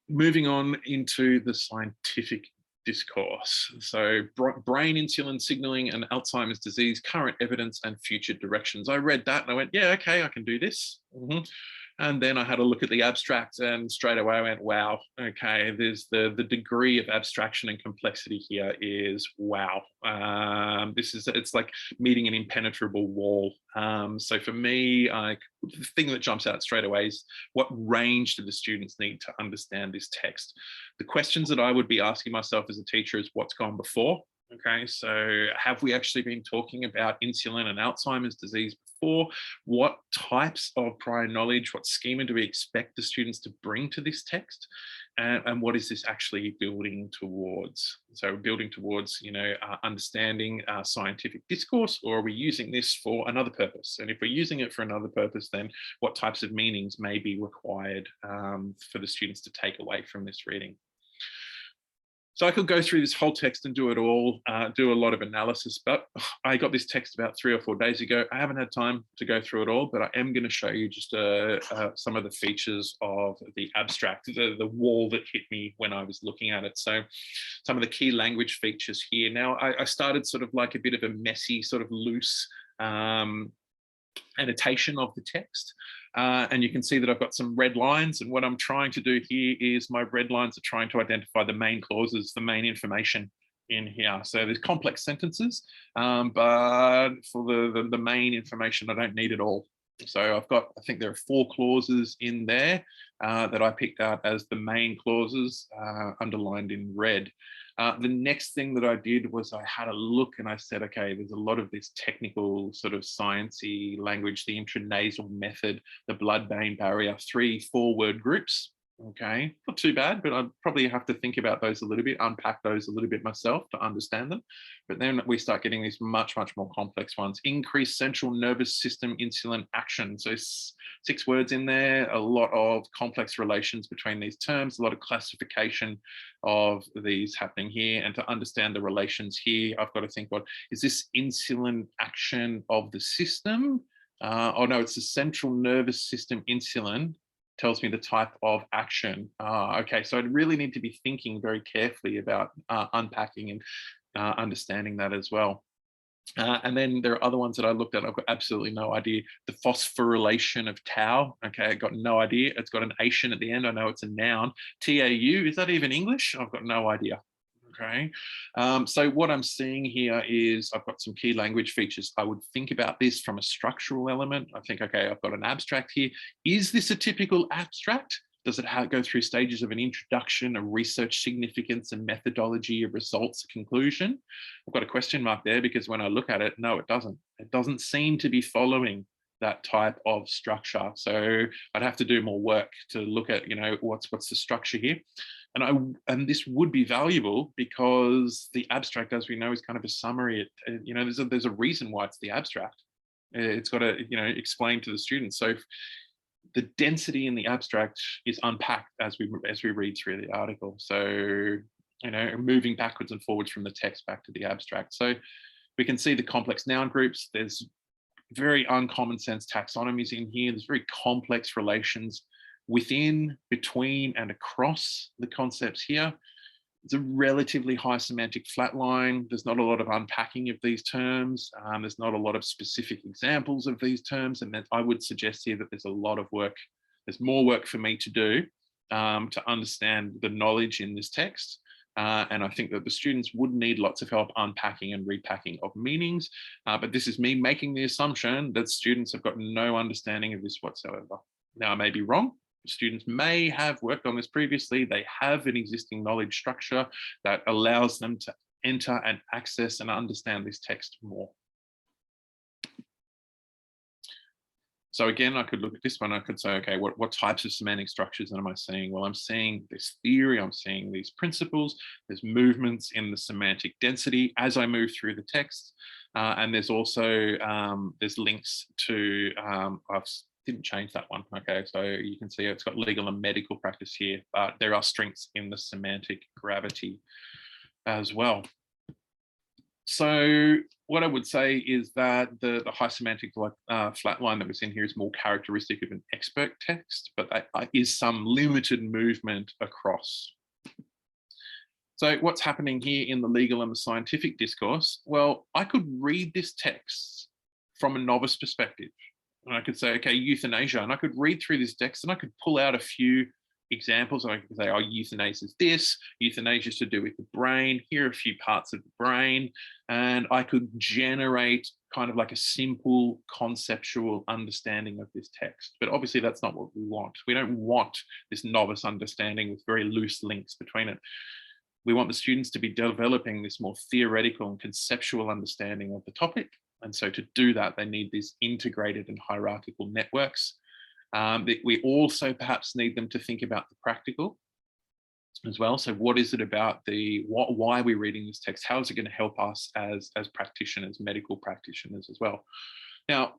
moving on into the scientific discourse. So brain insulin signaling and Alzheimer's disease, current evidence and future directions. I read that and I went, yeah, okay, I can do this. Mhm. And then I had a look at the abstract, and straight away I went, wow, okay, there's the degree of abstraction and complexity here is wow. It's like meeting an impenetrable wall. So for me, the thing that jumps out straight away is, what range do the students need to understand this text? The questions that I would be asking myself as a teacher is, what's gone before? Okay, so have we actually been talking about insulin and Alzheimer's disease before? What types of prior knowledge, what schema do we expect the students to bring to this text? And what is this actually building towards? So building towards, understanding scientific discourse, or are we using this for another purpose? And if we're using it for another purpose, then what types of meanings may be required for the students to take away from this reading? So I could go through this whole text and do it all, do a lot of analysis, but I got this text about 3 or 4 days ago. I haven't had time to go through it all, but I am going to show you just some of the features of the abstract, the wall that hit me when I was looking at it. So some of the key language features here. Now, I started sort of like a bit of a messy, sort of loose annotation of the text. And you can see that I've got some red lines, and what I'm trying to do here is my red lines are trying to identify the main clauses, the main information in here. So there's complex sentences, but for the main information, I don't need it all. So I've got, I think there are 4 clauses in there that I picked out as the main clauses, underlined in red. The next thing that I did was I had a look and I said, okay, there's a lot of this technical sort of sciencey language, the intranasal method, the blood-brain barrier, 3-4 word groups. Okay, not too bad, but I'd probably have to think about those a little bit, unpack those a little bit myself to understand them. But then we start getting these much, much more complex ones. Increased central nervous system insulin action. So 6 words in there, a lot of complex relations between these terms, a lot of classification of these happening here. And to understand the relations here, I've got to think, well, is this insulin action of the system? Oh no, it's the central nervous system insulin tells me the type of action. Okay, so I really need to be thinking very carefully about unpacking and understanding that as well. And then there are other ones that I looked at. I've got absolutely no idea. The phosphorylation of tau. Okay, I got no idea. It's got an ation at the end. I know it's a noun. TAU, is that even English? I've got no idea. Okay, so what I'm seeing here is I've got some key language features. I would think about this from a structural element. I think, okay, I've got an abstract here. Is this a typical abstract? Does it go through stages of an introduction, a research significance, a methodology, a results, a conclusion? I've got a question mark there because when I look at it, no, it doesn't. It doesn't seem to be following that type of structure. So I'd have to do more work to look at, what's the structure here. And this would be valuable because the abstract, as we know, is kind of a summary. There's a reason why it's the abstract. It's got to, explain to the students. So the density in the abstract is unpacked as we read through the article. So, moving backwards and forwards from the text back to the abstract. So we can see the complex noun groups. There's very uncommon sense taxonomies in here. There's very complex relations within, between, and across the concepts here. It's a relatively high semantic flatline. There's not a lot of unpacking of these terms. There's not a lot of specific examples of these terms. And I would suggest here that there's a lot of work. There's more work for me to do to understand the knowledge in this text. And I think that the students would need lots of help unpacking and repacking of meanings. But this is me making the assumption that students have got no understanding of this whatsoever. Now, I may be wrong. Students may have worked on this previously. They have an existing knowledge structure that allows them to enter and access and understand this text more. So again, I could look at this one. I could say, okay, what types of semantic structures am I seeing? Well, I'm seeing this theory. I'm seeing these principles. There's movements in the semantic density as I move through the text. And there's also, there's links to, I've didn't change that one. Okay, so you can see it's got legal and medical practice here, but there are strengths in the semantic gravity as well. So what I would say is that the high semantic flatline that was in here is more characteristic of an expert text, but there is some limited movement across. So what's happening here in the legal and the scientific discourse? Well, I could read this text from a novice perspective. And I could say, okay, euthanasia, and I could read through this text and I could pull out a few examples. And I could say, oh, euthanasia is this, euthanasia is to do with the brain, here are a few parts of the brain. And I could generate kind of like a simple conceptual understanding of this text. But obviously that's not what we want. We don't want this novice understanding with very loose links between it. We want the students to be developing this more theoretical and conceptual understanding of the topic. And so to do that, they need these integrated and hierarchical networks. We also perhaps need them to think about the practical as well. So what is it about why are we reading this text? How is it going to help us as practitioners, medical practitioners as well? Now,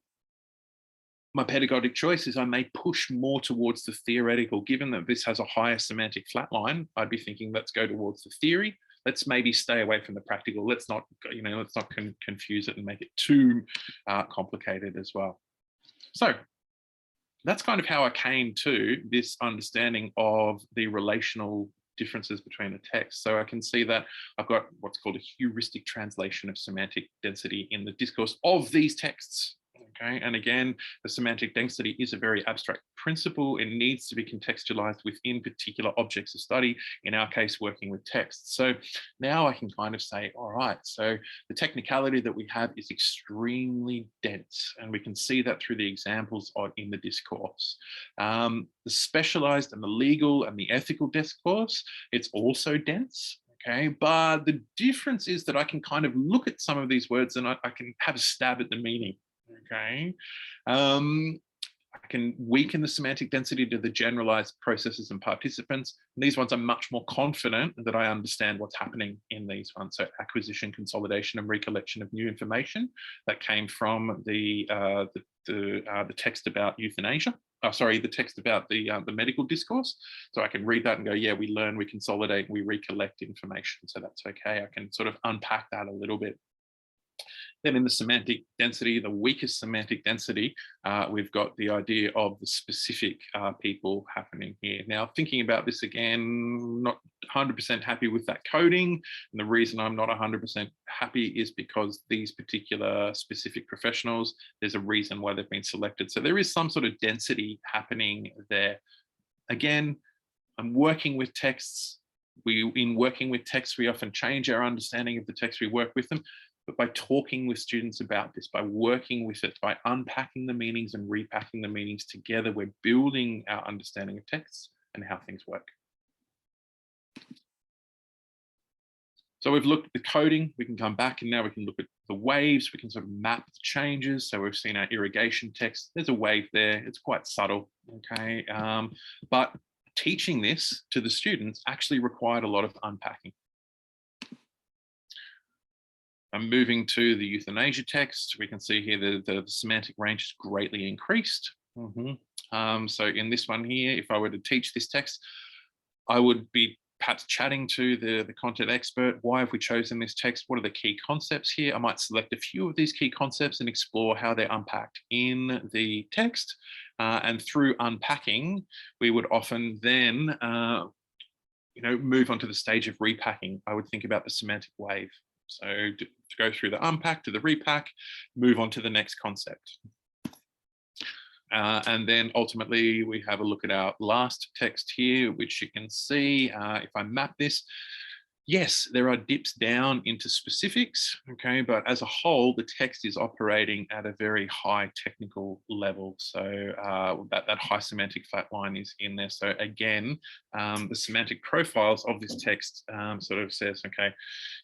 my pedagogic choice is I may push more towards the theoretical. Given that this has a higher semantic flatline, I'd be thinking, let's go towards the theory. Let's maybe stay away from the practical. Let's not, let's not confuse it and make it too complicated as well. So that's kind of how I came to this understanding of the relational differences between a text. So I can see that I've got what's called a heuristic translation of semantic density in the discourse of these texts. Okay, and again, the semantic density is a very abstract principle. It needs to be contextualized within particular objects of study, in our case, working with texts. So now I can kind of say, all right, so the technicality that we have is extremely dense, and we can see that through the examples in the discourse. The specialized and the legal and the ethical discourse, it's also dense. Okay, but the difference is that I can kind of look at some of these words and I can have a stab at the meaning. Okay, I can weaken the semantic density to the generalized processes and participants. And these ones are much more confident that I understand what's happening in these ones. So acquisition, consolidation, and recollection of new information that came from the text about euthanasia. The text about the medical discourse. So I can read that and go, yeah, we learn, we consolidate, we recollect information. So that's okay. I can sort of unpack that a little bit. Then in the semantic density, the weakest semantic density, we've got the idea of the specific people happening here. Now, thinking about this again, not 100% happy with that coding. And the reason I'm not 100% happy is because these particular specific professionals, there's a reason why they've been selected. So there is some sort of density happening there. Again, I'm working with texts. In working with texts, we often change our understanding of the text we work with them. But by talking with students about this, by working with it, by unpacking the meanings and repacking the meanings together, we're building our understanding of texts and how things work. So we've looked at the coding, we can come back and now we can look at the waves, we can sort of map the changes. So we've seen our irrigation text, there's a wave there, it's quite subtle, okay? But teaching this to the students actually required a lot of unpacking. I'm moving to the euthanasia text. We can see here the semantic range is greatly increased. So in this one here, if I were to teach this text, I would be perhaps chatting to the content expert. Why have we chosen this text? What are the key concepts here? I might select a few of these key concepts and explore how they're unpacked in the text. And through unpacking, we would often then move on to the stage of repacking. I would think about the semantic wave. So to go through the unpack to the repack, move on to the next concept. And then ultimately we have a look at our last text here, which you can see if I map this. Yes, there are dips down into specifics, okay, but as a whole, the text is operating at a very high technical level. So that high semantic flatline is in there. So again, the semantic profiles of this text sort of says, okay,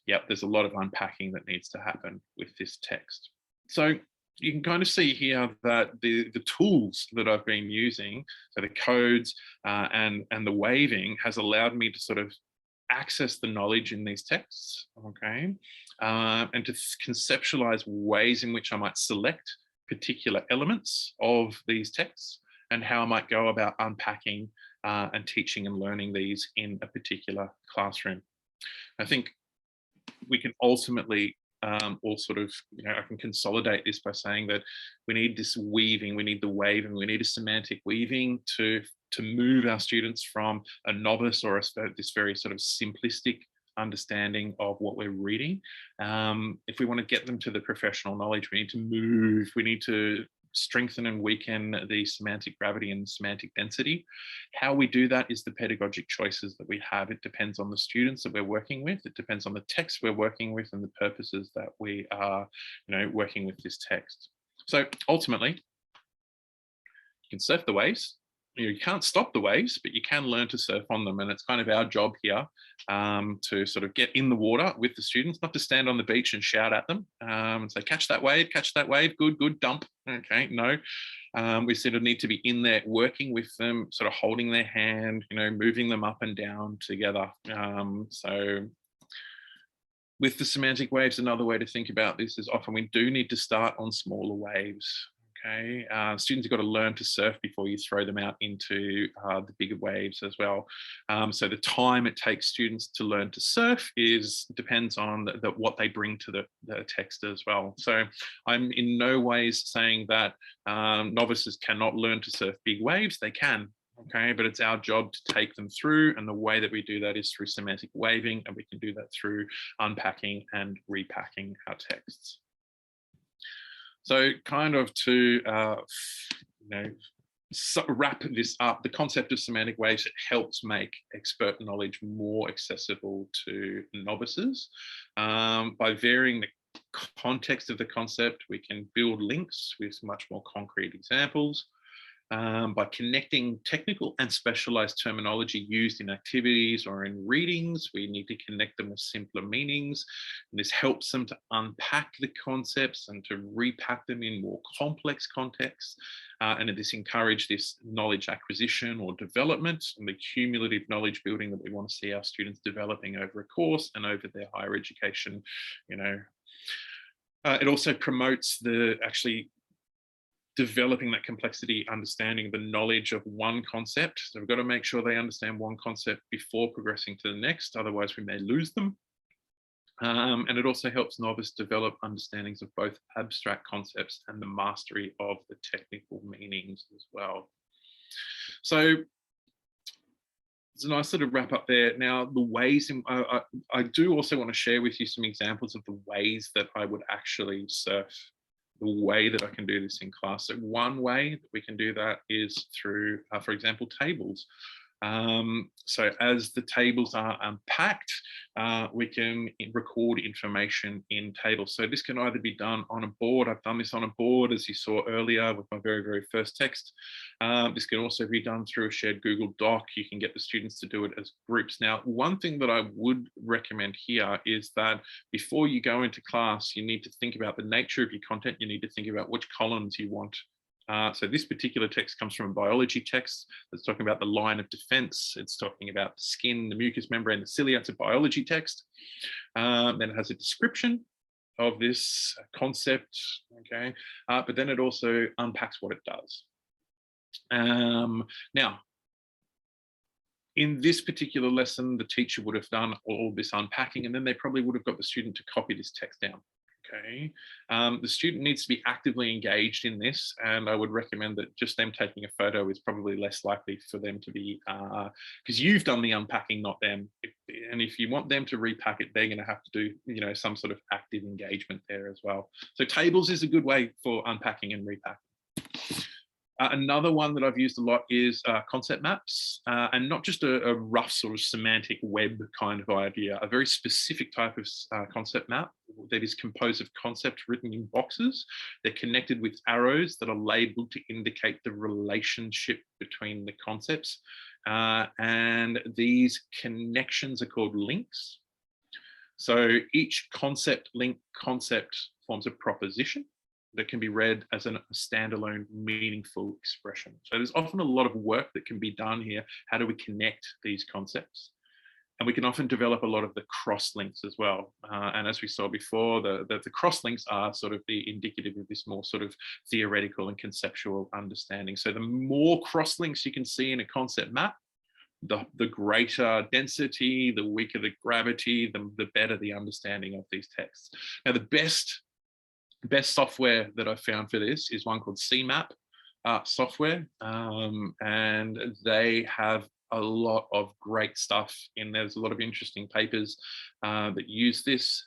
yep, there's a lot of unpacking that needs to happen with this text. So you can kind of see here that the tools that I've been using, so the codes and the waving, has allowed me to sort of access the knowledge in these texts, okay, and to conceptualize ways in which I might select particular elements of these texts and how I might go about unpacking and teaching and learning these in a particular classroom. I think we can ultimately all sort of, I can consolidate this by saying that we need this weaving, we need the waving, we need a semantic weaving to move our students from a novice or this very sort of simplistic understanding of what we're reading. If we want to get them to the professional knowledge, we need to move, we need to strengthen and weaken the semantic gravity and semantic density. How we do that is the pedagogic choices that we have. It depends on the students that we're working with. It depends on the text we're working with and the purposes that we are, working with this text. So ultimately, you can surf the waves. You can't stop the waves, but you can learn to surf on them. And it's kind of our job here to sort of get in the water with the students, not to stand on the beach and shout at them and say, catch that wave, good, dump. Okay, no. We sort of need to be in there working with them, sort of holding their hand, moving them up and down together. So with the semantic waves, another way to think about this is often we do need to start on smaller waves. Okay, students have got to learn to surf before you throw them out into the bigger waves as well. So the time it takes students to learn to surf depends on what they bring to the text as well. So I'm in no ways saying that novices cannot learn to surf big waves. They can. Okay, but it's our job to take them through, and the way that we do that is through semantic waving, and we can do that through unpacking and repacking our texts. So kind of to wrap this up, the concept of semantic waves, it helps make expert knowledge more accessible to novices. By varying the context of the concept, we can build links with much more concrete examples. By connecting technical and specialized terminology used in activities or in readings, we need to connect them with simpler meanings. And this helps them to unpack the concepts and to repack them in more complex contexts. And this encourages this knowledge acquisition or development and the cumulative knowledge building that we want to see our students developing over a course and over their higher education. It also promotes developing that complexity, understanding the knowledge of one concept. So we've got to make sure they understand one concept before progressing to the next, otherwise we may lose them. And it also helps novice develop understandings of both abstract concepts and the mastery of the technical meanings as well. So it's a nice sort of wrap up there. Now, the ways I do also want to share with you some examples of the ways that I would actually surf the way that I can do this in class. So one way that we can do that is through, for example, tables. So as the tables are unpacked, we can record information in tables. So this can either be done on a board. I've done this on a board, as you saw earlier with my very, very first text. This can also be done through a shared Google Doc. You can get the students to do it as groups. Now, one thing that I would recommend here is that before you go into class, you need to think about the nature of your content. You need to think about which columns you want. So this particular text comes from a biology text that's talking about the line of defense. It's talking about the skin, the mucous membrane, the cilia. It's a biology text. Then it has a description of this concept, okay? But then it also unpacks what it does. Now, in this particular lesson, the teacher would have done all this unpacking, and then they probably would have got the student to copy this text down. Okay, the student needs to be actively engaged in this, and I would recommend that just them taking a photo is probably less likely for them to be, because you've done the unpacking, not them. And if you want them to repack it, they're going to have to do, some sort of active engagement there as well. So tables is a good way for unpacking and repacking. Another one that I've used a lot is concept maps, and not just a rough sort of semantic web kind of idea, a very specific type of concept map that is composed of concepts written in boxes. They're connected with arrows that are labeled to indicate the relationship between the concepts. And these connections are called links. So each concept link concept forms a proposition that can be read as a standalone meaningful expression. So there's often a lot of work that can be done here. How do we connect these concepts? And we can often develop a lot of the cross links as well. And as we saw before, the cross links are sort of the indicative of this more sort of theoretical and conceptual understanding. So the more cross links you can see in a concept map, the greater density, the weaker the gravity, the better the understanding of these texts. Now, the best software that I've found for this is one called CMAP software, and they have a lot of great stuff in there. There's a lot of interesting papers that use this.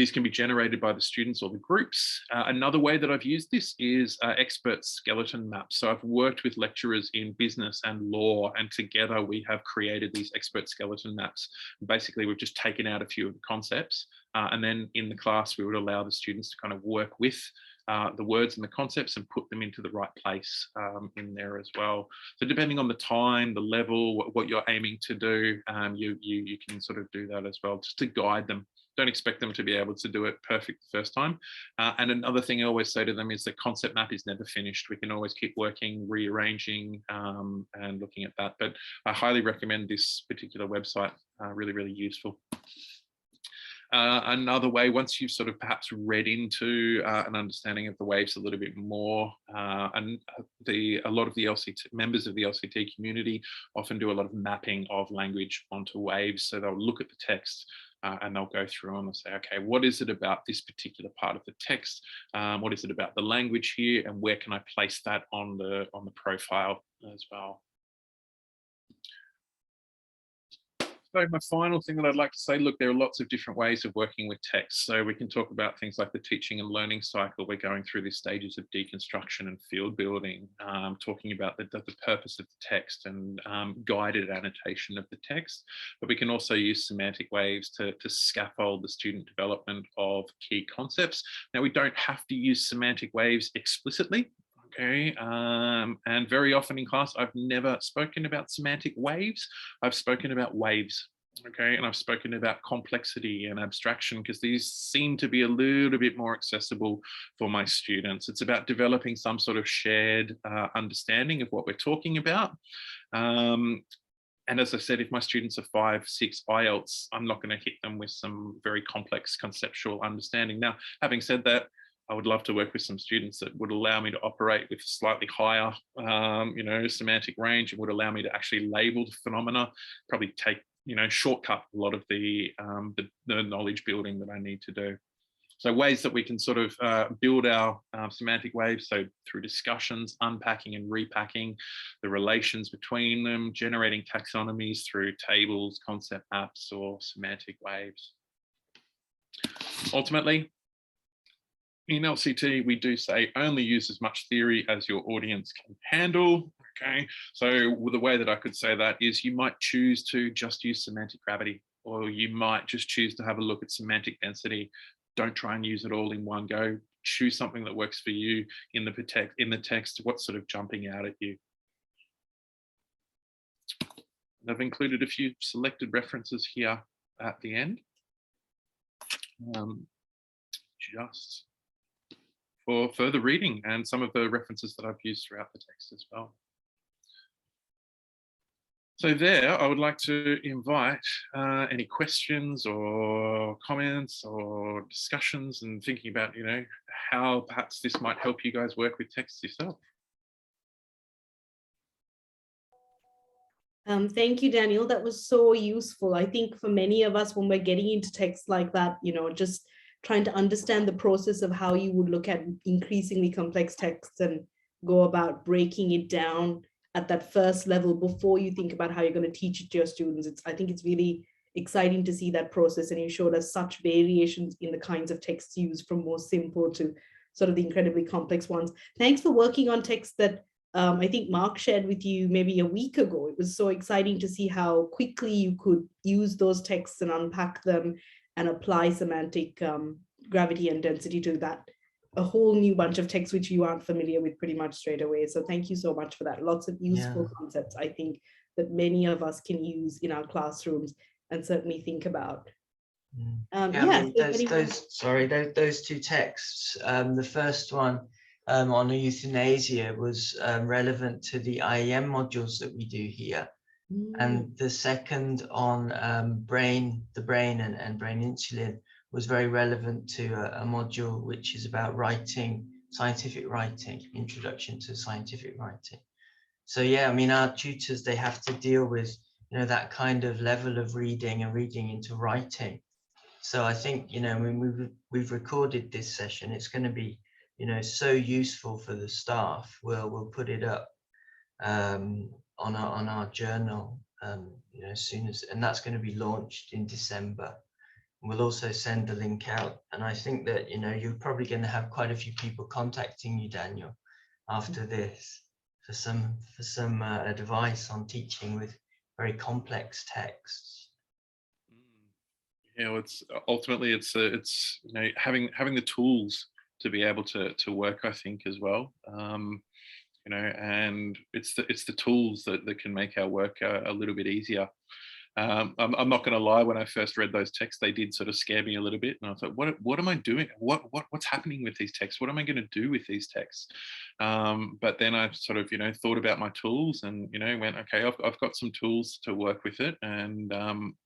These can be generated by the students or the groups. Another way that I've used this is expert skeleton maps. So I've worked with lecturers in business and law, and together we have created these expert skeleton maps. Basically, we've just taken out a few of the concepts, and then in the class, we would allow the students to kind of work with the words and the concepts and put them into the right place in there as well. So depending on the time, the level, what you're aiming to do, you can sort of do that as well, just to guide them. Don't expect them to be able to do it perfect the first time. And another thing I always say to them is the concept map is never finished. We can always keep working, rearranging, and looking at that. But I highly recommend this particular website, really, really useful. Another way, once you've sort of perhaps read into an understanding of the waves a little bit more, and a lot of the LCT members of the LCT community often do a lot of mapping of language onto waves. So they'll look at the text and they'll go through and they'll say, okay, what is it about this particular part of the text? What is it about the language here? And where can I place that on the profile as well? So my final thing that I'd like to say, look, there are lots of different ways of working with text. So we can talk about things like the teaching and learning cycle. We're going through these stages of deconstruction and field building, talking about the purpose of the text and guided annotation of the text. But we can also use semantic waves to scaffold the student development of key concepts. Now, we don't have to use semantic waves explicitly. Okay, and very often in class, I've never spoken about semantic waves. I've spoken about waves, okay, and I've spoken about complexity and abstraction because these seem to be a little bit more accessible for my students. It's about developing some sort of shared understanding of what we're talking about. And as I said, if my students are 5, 6 IELTS, I'm not going to hit them with some very complex conceptual understanding. Now, having said that, I would love to work with some students that would allow me to operate with slightly higher, semantic range, and would allow me to actually label the phenomena, probably take, shortcut a lot of the knowledge building that I need to do. So ways that we can sort of build our semantic waves, so through discussions, unpacking and repacking the relations between them, generating taxonomies through tables, concept maps, or semantic waves. Ultimately, in LCT, we do say only use as much theory as your audience can handle, okay? So the way that I could say that is you might choose to just use semantic gravity, or you might just choose to have a look at semantic density. Don't try and use it all in one go. Choose something that works for you in the text, what's sort of jumping out at you. And I've included a few selected references here at the end. Just for further reading and some of the references that I've used throughout the text as well. So there, I would like to invite any questions or comments or discussions and thinking about, how perhaps this might help you guys work with text yourself. Thank you, Daniel. That was so useful. I think for many of us, when we're getting into text like that, just trying to understand the process of how you would look at increasingly complex texts and go about breaking it down at that first level before you think about how you're going to teach it to your students. I think it's really exciting to see that process, and you showed us such variations in the kinds of texts used, from more simple to sort of the incredibly complex ones. Thanks for working on texts that I think Mark shared with you maybe a week ago. It was so exciting to see how quickly you could use those texts and unpack them and apply semantic gravity and density to that, a whole new bunch of texts which you aren't familiar with pretty much straight away. So thank you so much for that. Lots of useful concepts, I think, that many of us can use in our classrooms and certainly think about. I mean, those two texts, the first one on euthanasia was relevant to the IEM modules that we do here. And the second on the brain and brain insulin was very relevant to a module which is about writing, scientific writing, introduction to scientific writing. So yeah, I mean, our tutors, they have to deal with, that kind of level of reading and reading into writing. So I think, when we've recorded this session, it's going to be, so useful for the staff. We'll put it up on our journal, as soon as, and that's going to be launched in December. We'll also send the link out. And I think that, you know, you're probably going to have quite a few people contacting you, Daniel, after this for some advice on teaching with very complex texts. You know, it's ultimately it's you know, having the tools to be able to work, I think, as well. You know, and it's the tools that can make our work a little bit easier. I'm not going to lie, when I first read those texts, they did sort of scare me a little bit, and I was like, what am I doing? What's happening with these texts? What am I going to do with these texts? But then I sort of, you know, thought about my tools, and, you know, went, okay, I've got some tools to work with it, and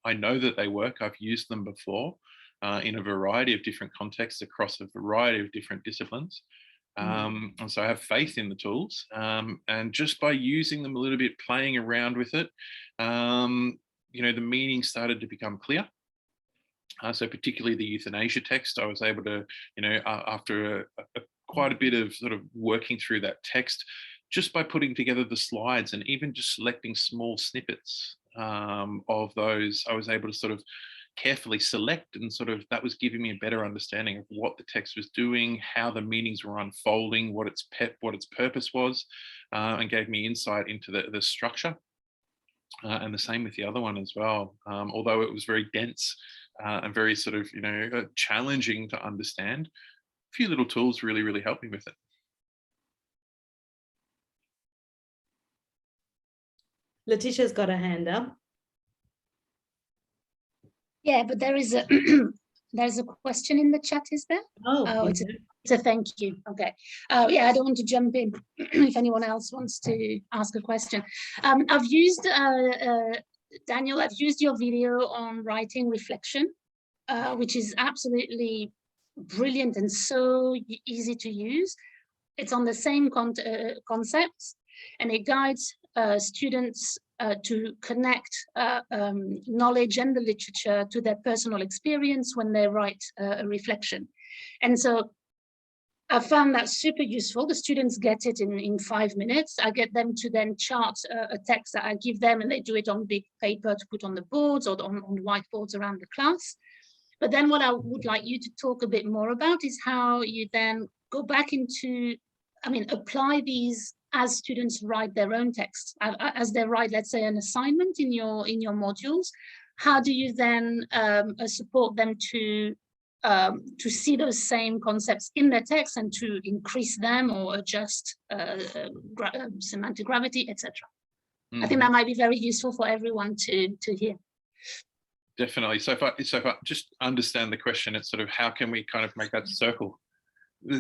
I know that they work. I've used them before in a variety of different contexts across a variety of different disciplines. And so I have faith in the tools, and just by using them a little bit, playing around with it, you know, the meaning started to become clear. So particularly the Euthanasia text, I was able to, you know, after quite a bit of sort of working through that text, just by putting together the slides and even just selecting small snippets of those, I was able to sort of carefully select, and sort of that was giving me a better understanding of what the text was doing, how the meanings were unfolding, what its purpose was, and gave me insight into the structure. And the same with the other one as well. Although it was very dense and very sort of, you know, challenging to understand, a few little tools really helped me with it. Letitia's got a hand up. Yeah, but there is a there's a question in the chat, is there? Oh, it's a thank you. Okay. Yeah, I don't want to jump in if anyone else wants to ask a question. I've used, Daniel, I've used your video on writing reflection, which is absolutely brilliant and so easy to use. It's on the same concepts, and it guides students to connect knowledge and the literature to their personal experience when they write a reflection. And so I found that super useful. The students get it in 5 minutes. I get them to then chart a text that I give them, and they do it on big paper to put on the boards or on whiteboards around the class. But then what I would like you to talk a bit more about is how you then go back into, I mean, apply these as students write their own text, as they write, let's say, an assignment in your modules. How do you then support them to see those same concepts in their text and to increase them or adjust semantic gravity, etc.? I think that might be very useful for everyone to hear. Definitely. So if I just understand the question, it's sort of how can we kind of make that circle?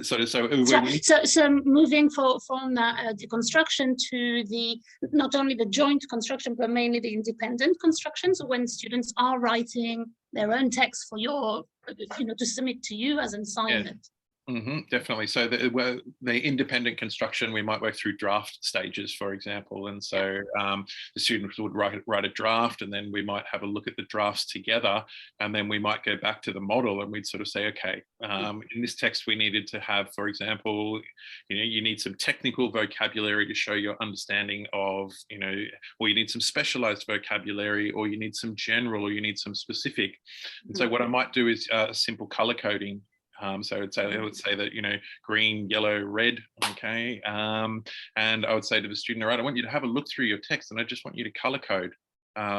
So moving from the construction to the not only the joint construction but mainly the independent construction. So when students are writing their own text for your, you know, to submit to you as an assignment. Yeah. Definitely. So the independent construction, we might work through draft stages, for example. And so the students would write a draft, and then we might have a look at the drafts together, and then we might go back to the model and we'd sort of say, okay, in this text we needed to have, for example, you know, you need some technical vocabulary to show your understanding of, you know, or you need some specialized vocabulary, or you need some general, or you need some specific. And so what I might do is simple color coding. So I would say that, you know, green, yellow, red, okay. And I would say to the student, all right, I want you to have a look through your text, and I just want you to color code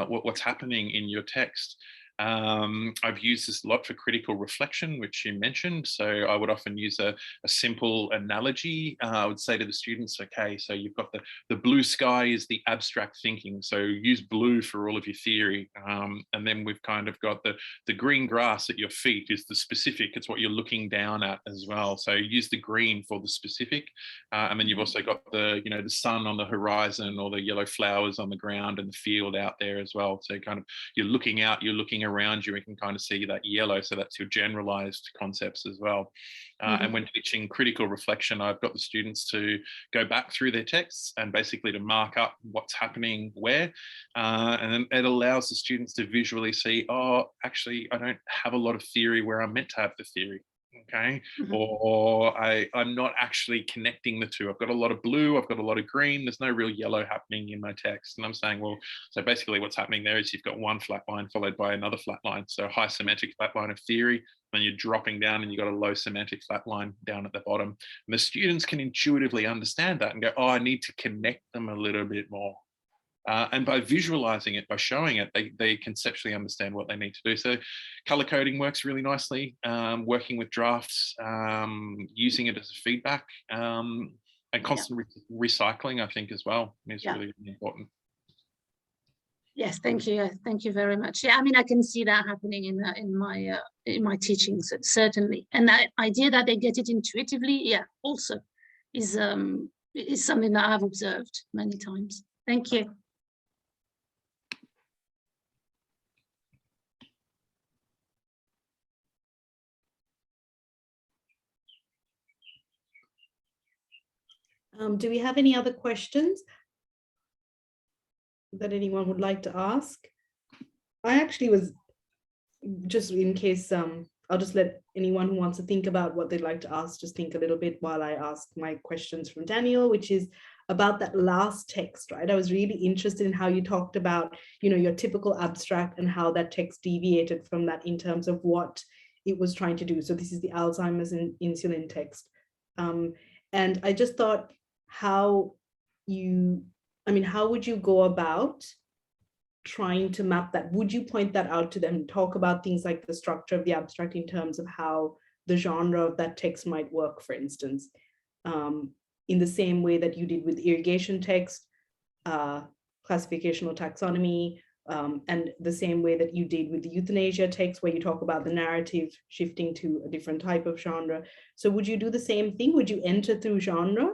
what's happening in your text. I've used this a lot for critical reflection, which you mentioned. So I would often use a simple analogy. I would say to the students, okay, so you've got the blue sky is the abstract thinking. So use blue for all of your theory. And then we've kind of got the green grass at your feet is the specific. It's what you're looking down at as well. So use the green for the specific. And then you've also got the sun on the horizon, or the yellow flowers on the ground and the field out there as well. So kind of you're looking out, you're looking around you, we can kind of see that yellow. So that's your generalized concepts as well. And when teaching critical reflection, I've got the students to go back through their texts and basically to mark up what's happening where. And then it allows the students to visually see, oh, actually, I don't have a lot of theory where I'm meant to have the theory. okay? Mhm. Or I'm not actually connecting the two. I've got a lot of blue, I've got a lot of green, there's no real yellow happening in my text. And I'm saying, well, so basically what's happening there is you've got one flat line followed by another flat line. So high semantic flat line of theory, and you're dropping down and you've got a low semantic flat line down at the bottom. And the students can intuitively understand that and go, oh, I need to connect them a little bit more. And by visualizing it, by showing it, they conceptually understand what they need to do. So color coding works really nicely, working with drafts, using it as feedback, and constant recycling, I think, as well, is really, really important. Yes, thank you. Thank you very much. Yeah, I mean, I can see that happening in my teachings, certainly. And that idea that they get it intuitively, yeah, also is something that I've observed many times. Thank you. Do we have any other questions that anyone would like to ask? I actually was, just in case, I'll just let anyone who wants to think about what they'd like to ask, just think a little bit while I ask my questions from Daniel, which is about that last text, right? I was really interested in how you talked about, your typical abstract and how that text deviated from that in terms of what it was trying to do. So this is the Alzheimer's and insulin text. And I just thought, how would you go about trying to map that? Would you point that out to them, talk about things like the structure of the abstract in terms of how the genre of that text might work, for instance, in the same way that you did with irrigation text, classificational taxonomy, and the same way that you did with the euthanasia text, where you talk about the narrative shifting to a different type of genre. So would you do the same thing? Would you enter through genre?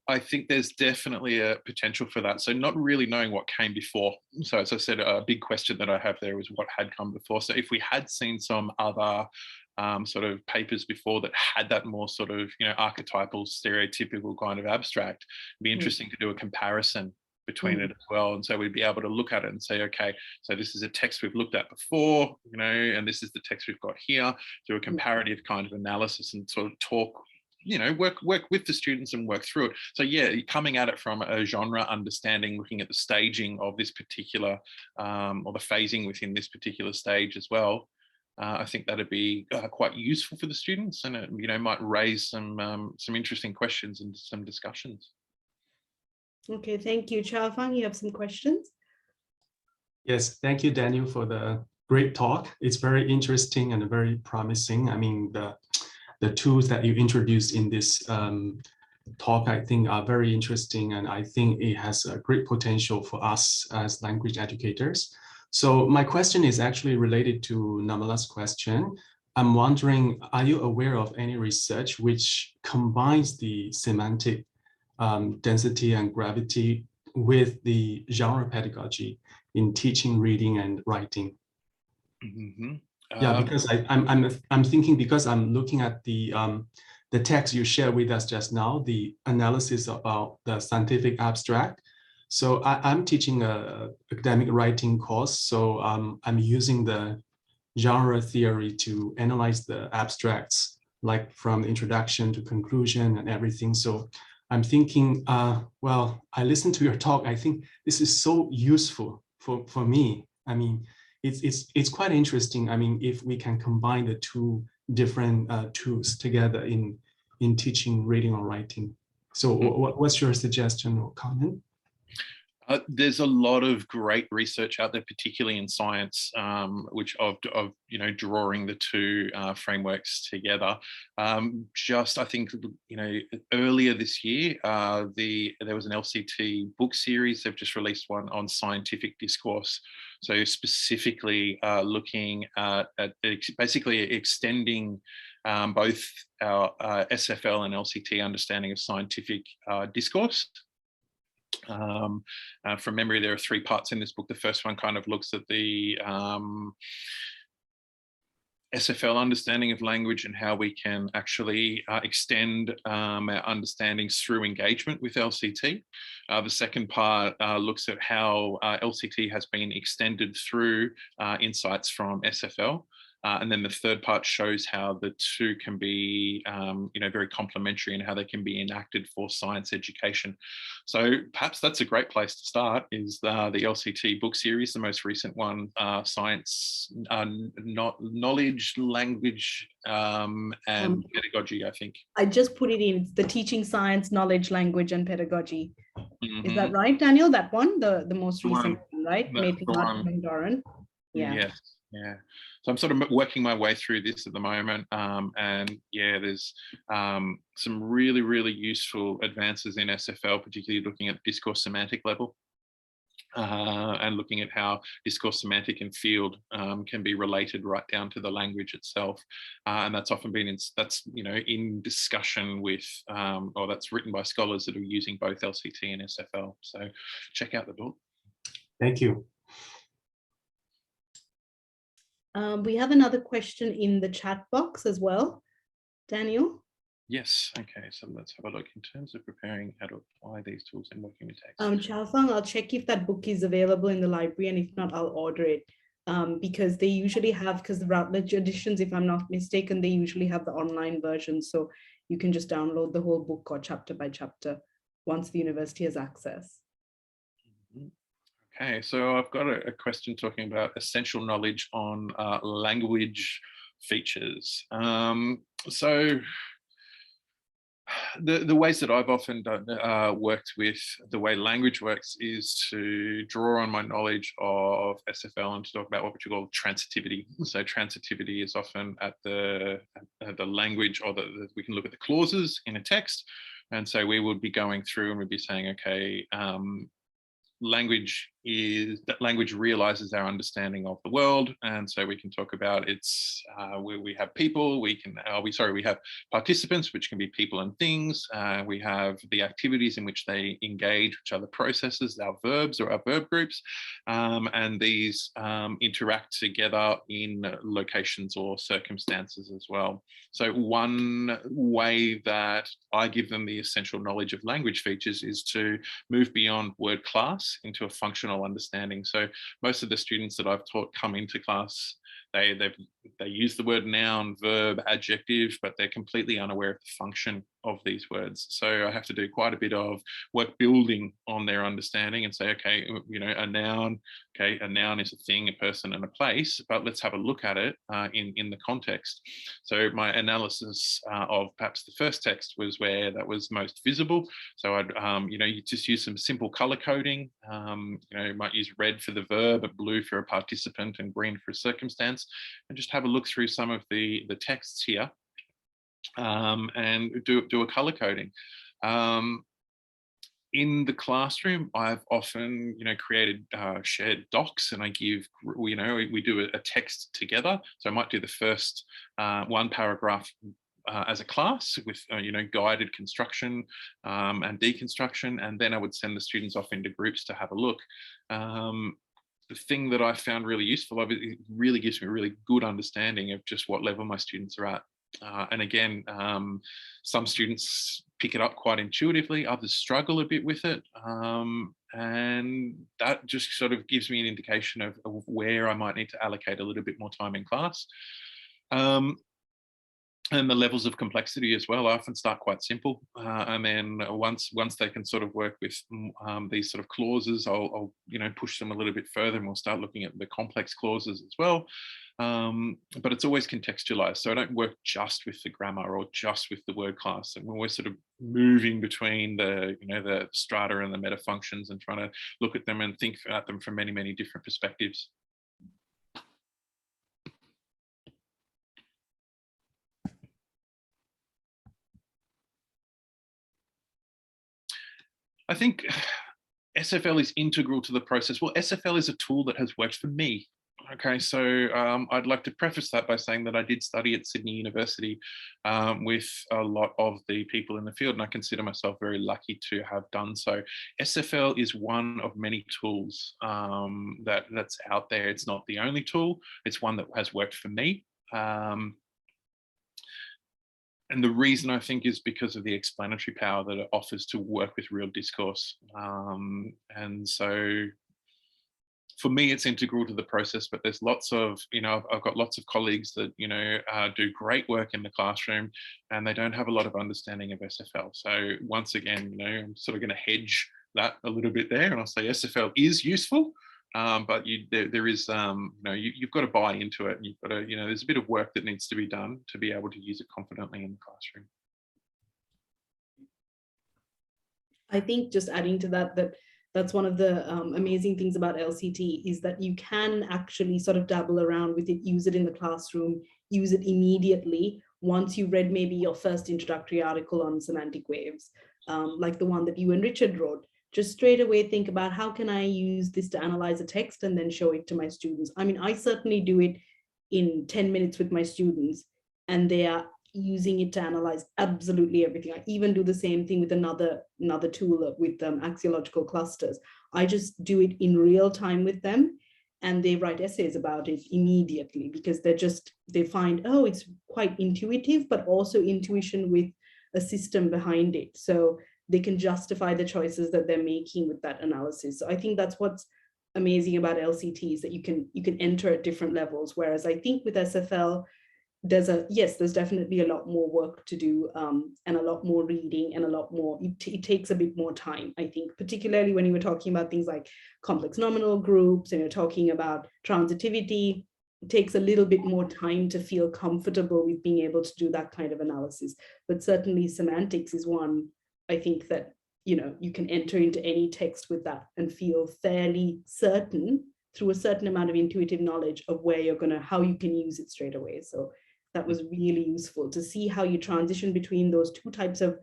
I think there's definitely a potential for that. So not really knowing what came before. So as I said, a big question that I have there was what had come before. So if we had seen some other sort of papers before that had that more sort of, archetypal, stereotypical kind of abstract, it'd be interesting to do a comparison between it as well. And so we'd be able to look at it and say, okay, so this is a text we've looked at before, and this is the text we've got here, do a comparative kind of analysis and sort of talk, work with the students and work through it. So yeah, coming at it from a genre understanding, looking at the staging of this particular, or the phasing within this particular stage as well, I think that'd be quite useful for the students, and it, might raise some interesting questions and some discussions. Okay, thank you. Chaofang, you have some questions? Yes, thank you, Daniel, for the great talk. It's very interesting and very promising. I mean, the tools that you introduced in this talk, I think, are very interesting, and I think it has a great potential for us as language educators. So my question is actually related to Namala's question. I'm wondering, are you aware of any research which combines the semantic density and gravity with the genre pedagogy in teaching reading and writing? Mm-hmm. Yeah, because I'm thinking, because I'm looking at the text you shared with us just now, the analysis about the scientific abstract. So I'm teaching a academic writing course, so I'm using the genre theory to analyze the abstracts, like from introduction to conclusion and everything. So I'm thinking, well, I listened to your talk. I think this is so useful for me. I mean, it's quite interesting. I mean, if we can combine the two different tools together in teaching reading or writing. So what's your suggestion or comment? There's a lot of great research out there, particularly in science, which of drawing the two frameworks together. Just, I think, earlier this year, there was an LCT book series. They've just released one on scientific discourse. So specifically looking at basically extending both our SFL and LCT understanding of scientific discourse. From memory, there are 3 parts in this book. The first one kind of looks at the SFL understanding of language and how we can actually extend our understandings through engagement with LCT. The second part looks at how LCT has been extended through insights from SFL. And then the third part shows how the two can be, very complementary and how they can be enacted for science education. So perhaps that's a great place to start, is the LCT book series, the most recent one, Science, Knowledge, Language, and Pedagogy, I think. I just put it in. It's the Teaching Science, Knowledge, Language, and Pedagogy. Is that Mm-hmm. right, Daniel? That one, the most recent one, right? That's the one. And Doran. Yeah. Yes. Yeah. So I'm sort of working my way through this at the moment. And yeah, there's some really, really useful advances in SFL, particularly looking at the discourse semantic level. And looking at how discourse semantic and field can be related right down to the language itself, and that's often been in discussion with, or that's written by scholars that are using both LCT and SFL. So check out the book. Thank you. We have another question in the chat box as well, Daniel. Yes. Okay. So let's have a look in terms of preparing how to apply these tools in working with text. Xiaofang, I'll check if that book is available in the library, and if not, I'll order it, because they usually have, because the Routledge editions, if I'm not mistaken, they usually have the online version, so you can just download the whole book or chapter by chapter once the university has access. Okay, so I've got a question talking about essential knowledge on language features. So the ways that I've often worked with the way language works is to draw on my knowledge of SFL and to talk about what you call transitivity. So transitivity is often at the language, or we can look at the clauses in a text. And so we would be going through and we'd be saying, okay, language realizes our understanding of the world, and so we can talk about its where we have people, we have participants, which can be people and things, we have the activities in which they engage, which are the processes, our verbs or our verb groups, and these interact together in locations or circumstances as well. So one way that I give them the essential knowledge of language features is to move beyond word class into a functional understanding. So most of the students that I've taught come into class, they use the word noun, verb, adjective, but they're completely unaware of the function of these words. So I have to do quite a bit of work building on their understanding and say, okay, a noun is a thing, a person, and a place, but let's have a look at it in the context. So my analysis of perhaps the first text was where that was most visible. So I'd, you just use some simple color coding. You might use red for the verb, blue for a participant, and green for a circumstance, and just have a look through some of the texts here and do a color coding. In the classroom, I've often, created shared docs, and I give, we do a text together. So I might do the first one paragraph as a class with, guided construction and deconstruction, and then I would send the students off into groups to have a look. The thing that I found really useful of it really gives me a really good understanding of just what level my students are at. And again, some students pick it up quite intuitively, others struggle a bit with it. And that just sort of gives me an indication of where I might need to allocate a little bit more time in class. And the levels of complexity as well. I often start quite simple, and then once they can sort of work with these sort of clauses, I'll push them a little bit further, and we'll start looking at the complex clauses as well. But it's always contextualized, so I don't work just with the grammar or just with the word class. I'm always sort of moving between the the strata and the meta functions, and trying to look at them and think about them from many different perspectives. I think SFL is integral to the process. Well, SFL is a tool that has worked for me. Okay, so I'd like to preface that by saying that I did study at Sydney University with a lot of the people in the field, and I consider myself very lucky to have done so. SFL is one of many tools that's out there. It's not the only tool. It's one that has worked for me. And the reason I think is because of the explanatory power that it offers to work with real discourse. And so for me, it's integral to the process, but there's lots of, I've got lots of colleagues that, do great work in the classroom and they don't have a lot of understanding of SFL. So once again, I'm sort of going to hedge that a little bit there, and I'll say SFL is useful, but there is, you've got to buy into it, and you've got to, there's a bit of work that needs to be done to be able to use it confidently in the classroom. I think just adding to that, that's one of the amazing things about LCT is that you can actually sort of dabble around with it, use it in the classroom, use it immediately once you've read maybe your first introductory article on semantic waves, like the one that you and Richard wrote. Just straight away think about how can I use this to analyze a text and then show it to my students. I mean, I certainly do it in 10 minutes with my students, and they are using it to analyze absolutely everything. I even do the same thing with another tool with axiological clusters. I just do it in real time with them, and they write essays about it immediately because they find, oh, it's quite intuitive, but also intuition with a system behind it. So they can justify the choices that they're making with that analysis. So I think that's what's amazing about LCT is that you can enter at different levels. Whereas I think with SFL, there's definitely a lot more work to do, and a lot more reading and a lot more, it takes a bit more time, I think, particularly when you were talking about things like complex nominal groups and you're talking about transitivity. It takes a little bit more time to feel comfortable with being able to do that kind of analysis. But certainly semantics is one, I think, that you can enter into any text with that and feel fairly certain through a certain amount of intuitive knowledge of how you can use it straight away. So that was really useful to see how you transition between those two types of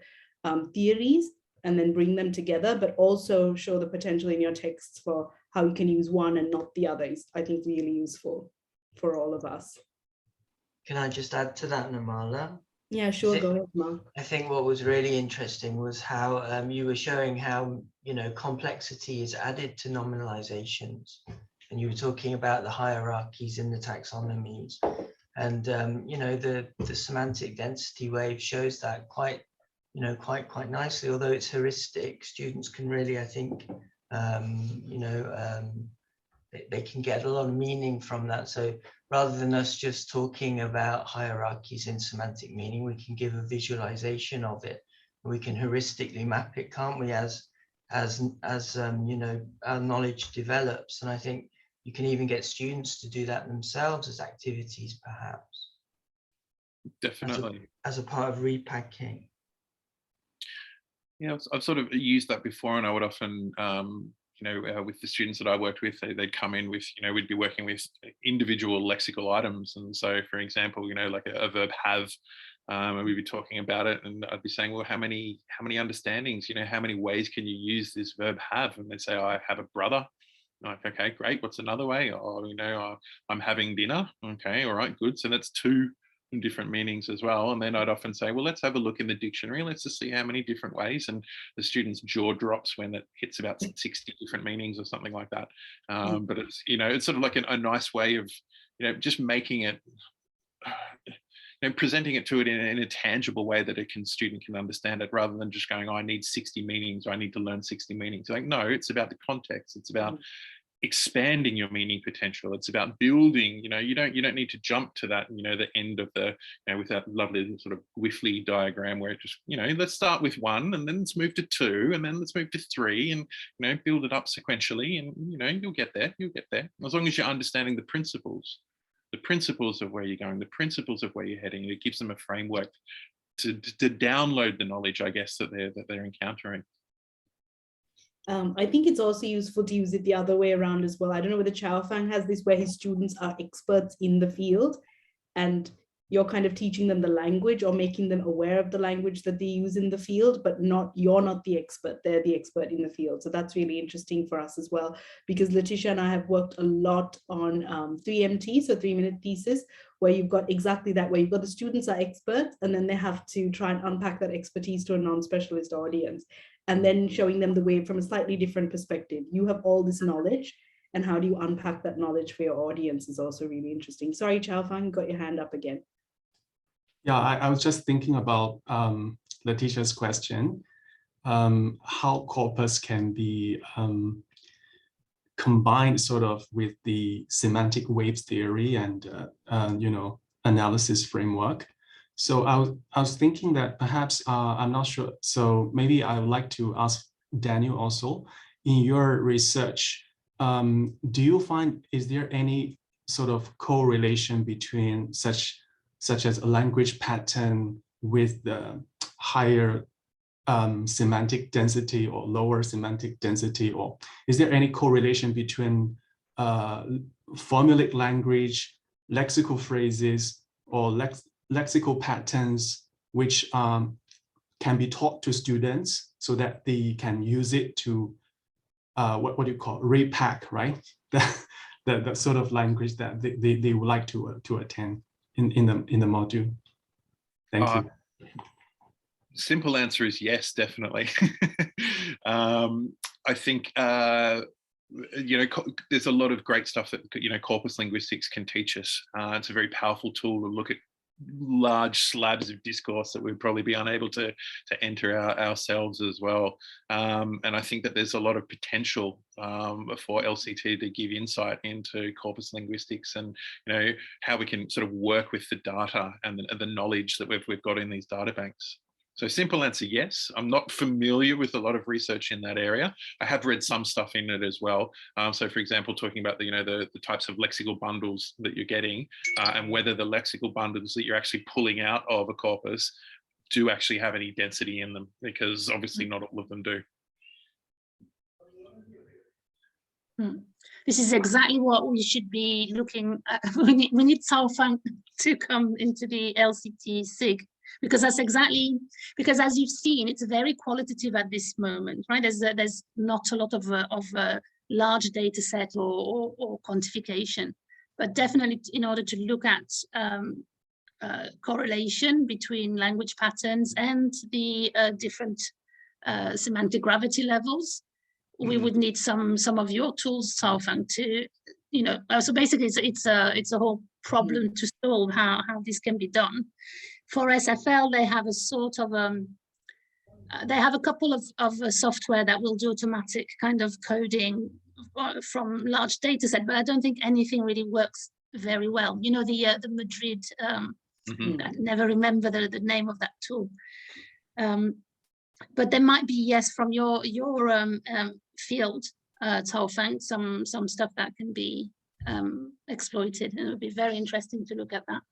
theories and then bring them together, but also show the potential in your texts for how you can use one and not the other is, I think, really useful for all of us. Can I just add to that, Namala? Yeah, sure, go ahead, Mark. I think what was really interesting was how you were showing how, complexity is added to nominalizations. And you were talking about the hierarchies in the taxonomies. And, the semantic density wave shows that quite nicely, although it's heuristic. Students can really, I think, they can get a lot of meaning from that. So rather than us just talking about hierarchies in semantic meaning, we can give a visualization of it. We can heuristically map it, can't we, as our knowledge develops. And I think you can even get students to do that themselves as activities, perhaps. Definitely. As a part of repacking. Yeah, I've sort of used that before, and I would often, with the students that I worked with, they'd come in with, we'd be working with individual lexical items. And so, for example, like a verb have, and we'd be talking about it, and I'd be saying, well, how many understandings, how many ways can you use this verb have? And they'd say, I have a brother. Like, okay, great. What's another way? Oh, I'm having dinner. Okay, all right, good. So that's two different meanings as well. And then I'd often say, well, let's have a look in the dictionary. Let's just see how many different ways. And the student's jaw drops when it hits about 60 different meanings or something like that. But it's, it's sort of like a nice way of, just making it, presenting it to it in a tangible way that student can understand it, rather than just going, oh, I need 60 meanings, or I need to learn 60 meanings. Like, no, it's about the context. It's about expanding your meaning potential. It's about building, you don't need to jump to that, the end of the, with that lovely sort of Whiffley diagram where it just, let's start with one and then let's move to two and then let's move to three and, build it up sequentially and, you'll get there. As long as you're understanding the principles of where you're going, the principles of where you're heading, it gives them a framework to download the knowledge, I guess, that they're encountering. I think it's also useful to use it the other way around as well. I don't know whether Chao Fang has this, where his students are experts in the field and you're kind of teaching them the language or making them aware of the language that they use in the field, but you're not the expert, they're the expert in the field. So that's really interesting for us as well, because Letitia and I have worked a lot on 3MT, so 3-minute thesis, where you've got exactly that, where you've got the students are experts and then they have to try and unpack that expertise to a non-specialist audience, and then showing them the way from a slightly different perspective. You have all this knowledge, and how do you unpack that knowledge for your audience is also really interesting. Sorry, Chao Fang, you got your hand up again. Yeah, I was just thinking about Letitia's question, how corpus can be combined sort of with the semantic waves theory and analysis framework. So I was thinking that perhaps I'm not sure. So maybe I would like to ask Daniel also, in your research, do you find, is there any sort of correlation between such as a language pattern with the higher semantic density or lower semantic density, or is there any correlation between formulaic language, lexical phrases, or lexical patterns which can be taught to students so that they can use it to what do you call repack, right? The sort of language that they would like to attend in the module. Thank you. Simple answer is yes, definitely. I think there's a lot of great stuff that corpus linguistics can teach us. It's a very powerful tool to look at large slabs of discourse that we'd probably be unable to enter ourselves as well. And I think that there's a lot of potential for LCT to give insight into corpus linguistics and how we can sort of work with the data and the knowledge that we've got in these data banks. So simple answer, yes. I'm not familiar with a lot of research in that area. I have read some stuff in it as well. So for example, talking about the types of lexical bundles that you're getting and whether the lexical bundles that you're actually pulling out of a corpus do actually have any density in them, because obviously not all of them do. This is exactly what we should be looking at. We need Saofang to come into the LCT SIG. Because that's exactly, because as you've seen, it's very qualitative at this moment, right? There's not a lot of large data set or quantification, but definitely in order to look at correlation between language patterns and the different semantic gravity levels, we would need some of your tools, Saofang, to, so basically it's a whole problem to solve how this can be done. For SFL, they have a sort of, they have a couple of software that will do automatic kind of coding from large data set, but I don't think anything really works very well. The Madrid, I never remember the name of that tool. But there might be, yes, from your field, Saofang, some stuff that can be exploited, and it would be very interesting to look at that.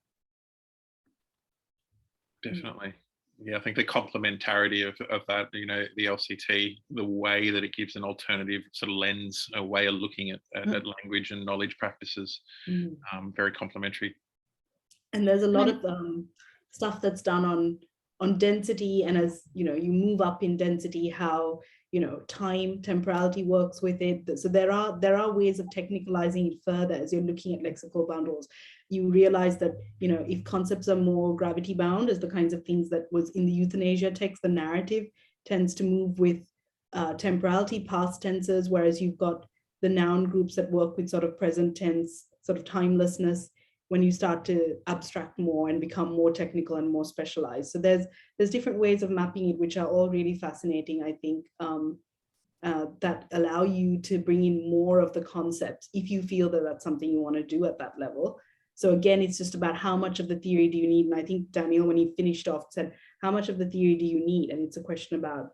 Definitely. Yeah, I think the complementarity of that, the LCT, the way that it gives an alternative sort of lens, a way of looking at language and knowledge practices, very complementary. And there's a lot of stuff that's done on density, and as you move up in density, how time, temporality works with it. So there are ways of technicalizing it further as you're looking at lexical bundles. You realize that, if concepts are more gravity bound, as the kinds of things that was in the Euthanasia text, the narrative tends to move with temporality, past tenses, whereas you've got the noun groups that work with sort of present tense, sort of timelessness, when you start to abstract more and become more technical and more specialized. So there's different ways of mapping it, which are all really fascinating, I think, that allow you to bring in more of the concepts if you feel that that's something you want to do at that level. So again, it's just about how much of the theory do you need? And I think Daniel, when he finished off, said, how much of the theory do you need? And it's a question about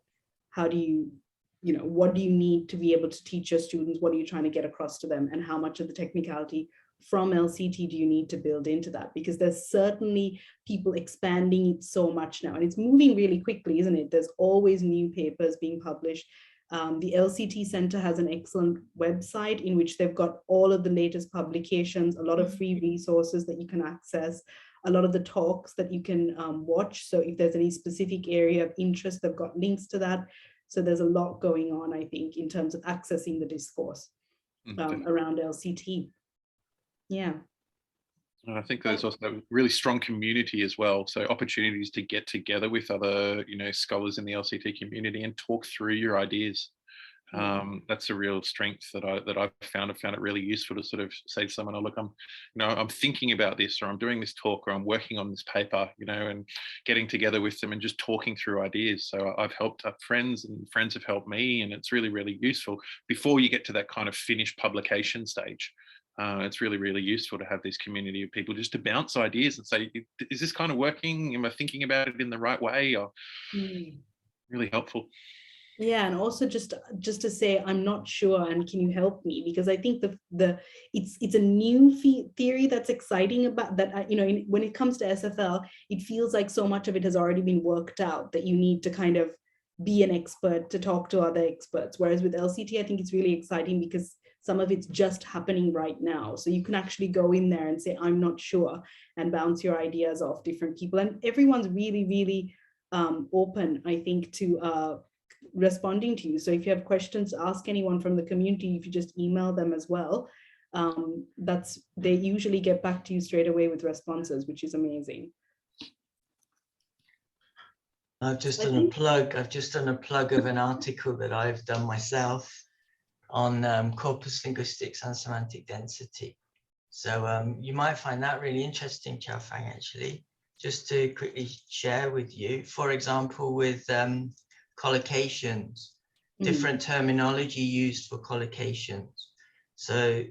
how do you, what do you need to be able to teach your students? What are you trying to get across to them? And how much of the technicality from LCT do you need to build into that? Because there's certainly people expanding it so much now, and it's moving really quickly, isn't it? There's always new papers being published. The LCT Center has an excellent website in which they've got all of the latest publications, a lot of free resources that you can access, a lot of the talks that you can watch. So if there's any specific area of interest, they've got links to that. So there's a lot going on, I think, in terms of accessing the discourse around LCT. Yeah. And I think there's also a really strong community as well. So opportunities to get together with other, scholars in the LCT community and talk through your ideas. That's a real strength that I've found. I found it really useful to sort of say to someone, oh, look, I'm thinking about this, or I'm doing this talk, or I'm working on this paper, and getting together with them and just talking through ideas. So I've helped friends, and friends have helped me, and it's really, really useful before you get to that kind of finished publication stage. It's really, really useful to have this community of people just to bounce ideas and say, is this kind of working? Am I thinking about it in the right way? Or really helpful. Yeah, and also just to say, I'm not sure, and can you help me? Because I think it's a new theory that's exciting about that. When it comes to SFL, it feels like so much of it has already been worked out that you need to kind of be an expert to talk to other experts. Whereas with LCT, I think it's really exciting because some of it's just happening right now. So you can actually go in there and say, I'm not sure, and bounce your ideas off different people. And everyone's really, really open, I think, to responding to you. So if you have questions, ask anyone from the community. If you just email them as well, they usually get back to you straight away with responses, which is amazing. I've just done a plug of an article that I've done myself on corpus linguistics and semantic density. So you might find that really interesting, Xiaofang, actually. Just to quickly share with you, for example, with collocations, different terminology used for collocations. So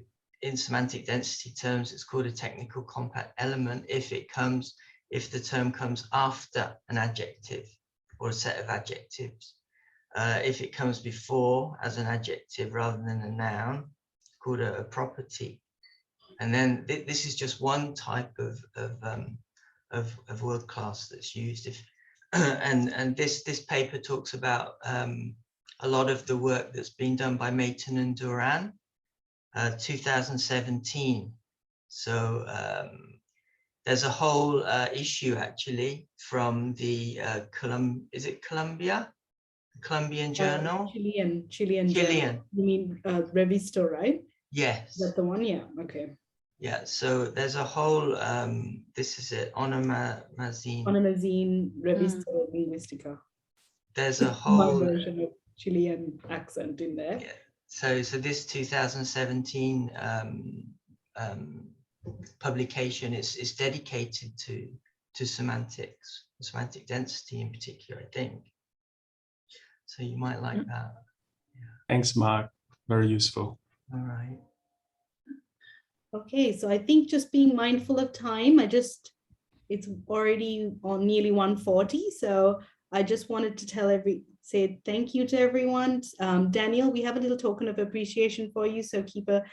in semantic density terms, it's called a technical compact element if the term comes after an adjective or a set of adjectives. If it comes before as an adjective rather than a noun, it's called a property. And then this is just one type of word class that's used. And this paper talks about a lot of the work that's been done by Mayton and Duran, 2017. So there's a whole issue actually from the Colombian journal? Chilean. Chilean. You mean Revisto, right? Yes. That's the one, yeah, okay. Yeah, so there's a whole, this is it, Onomazine Revisto Linguistica. There's a whole version of Chilean accent in there. Yeah. So this 2017 publication is dedicated to semantics, semantic density in particular, I think. So you might like that. Yeah. Thanks, Mark. Very useful. All right. Okay, so I think just being mindful of time, it's already on nearly 1:40, so I just wanted to say thank you to everyone. Daniel, we have a little token of appreciation for you, so keep an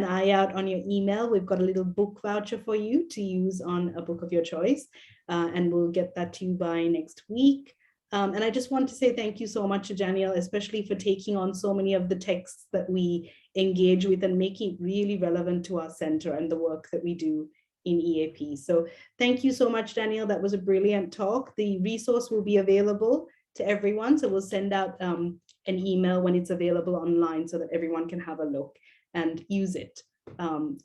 eye out on your email. We've got a little book voucher for you to use on a book of your choice, and we'll get that to you by next week. And I just want to say thank you so much to Daniel, especially for taking on so many of the texts that we engage with and making it really relevant to our center and the work that we do in EAP. So thank you so much, Daniel. That was a brilliant talk. The resource will be available to everyone. So we'll send out an email when it's available online so that everyone can have a look and use it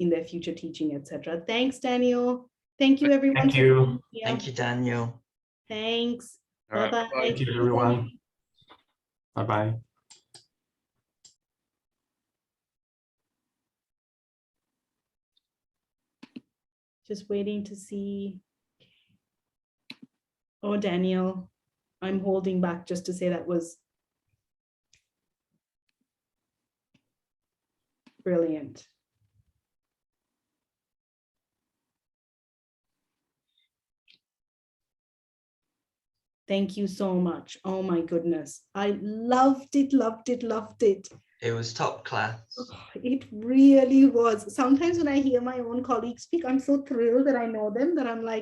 in their future teaching, etc. Thanks, Daniel. Thank you, everyone. Thank you. Thank you, Daniel. Thanks. Right, bye-bye. Thank you, everyone. Bye-bye. Just waiting to see. Oh, Daniel, I'm holding back just to say that was brilliant. Thank you so much. Oh my goodness. I loved it, loved it, loved it. It was top class. Oh, it really was. Sometimes when I hear my own colleagues speak, I'm so thrilled that I know them that I'm like,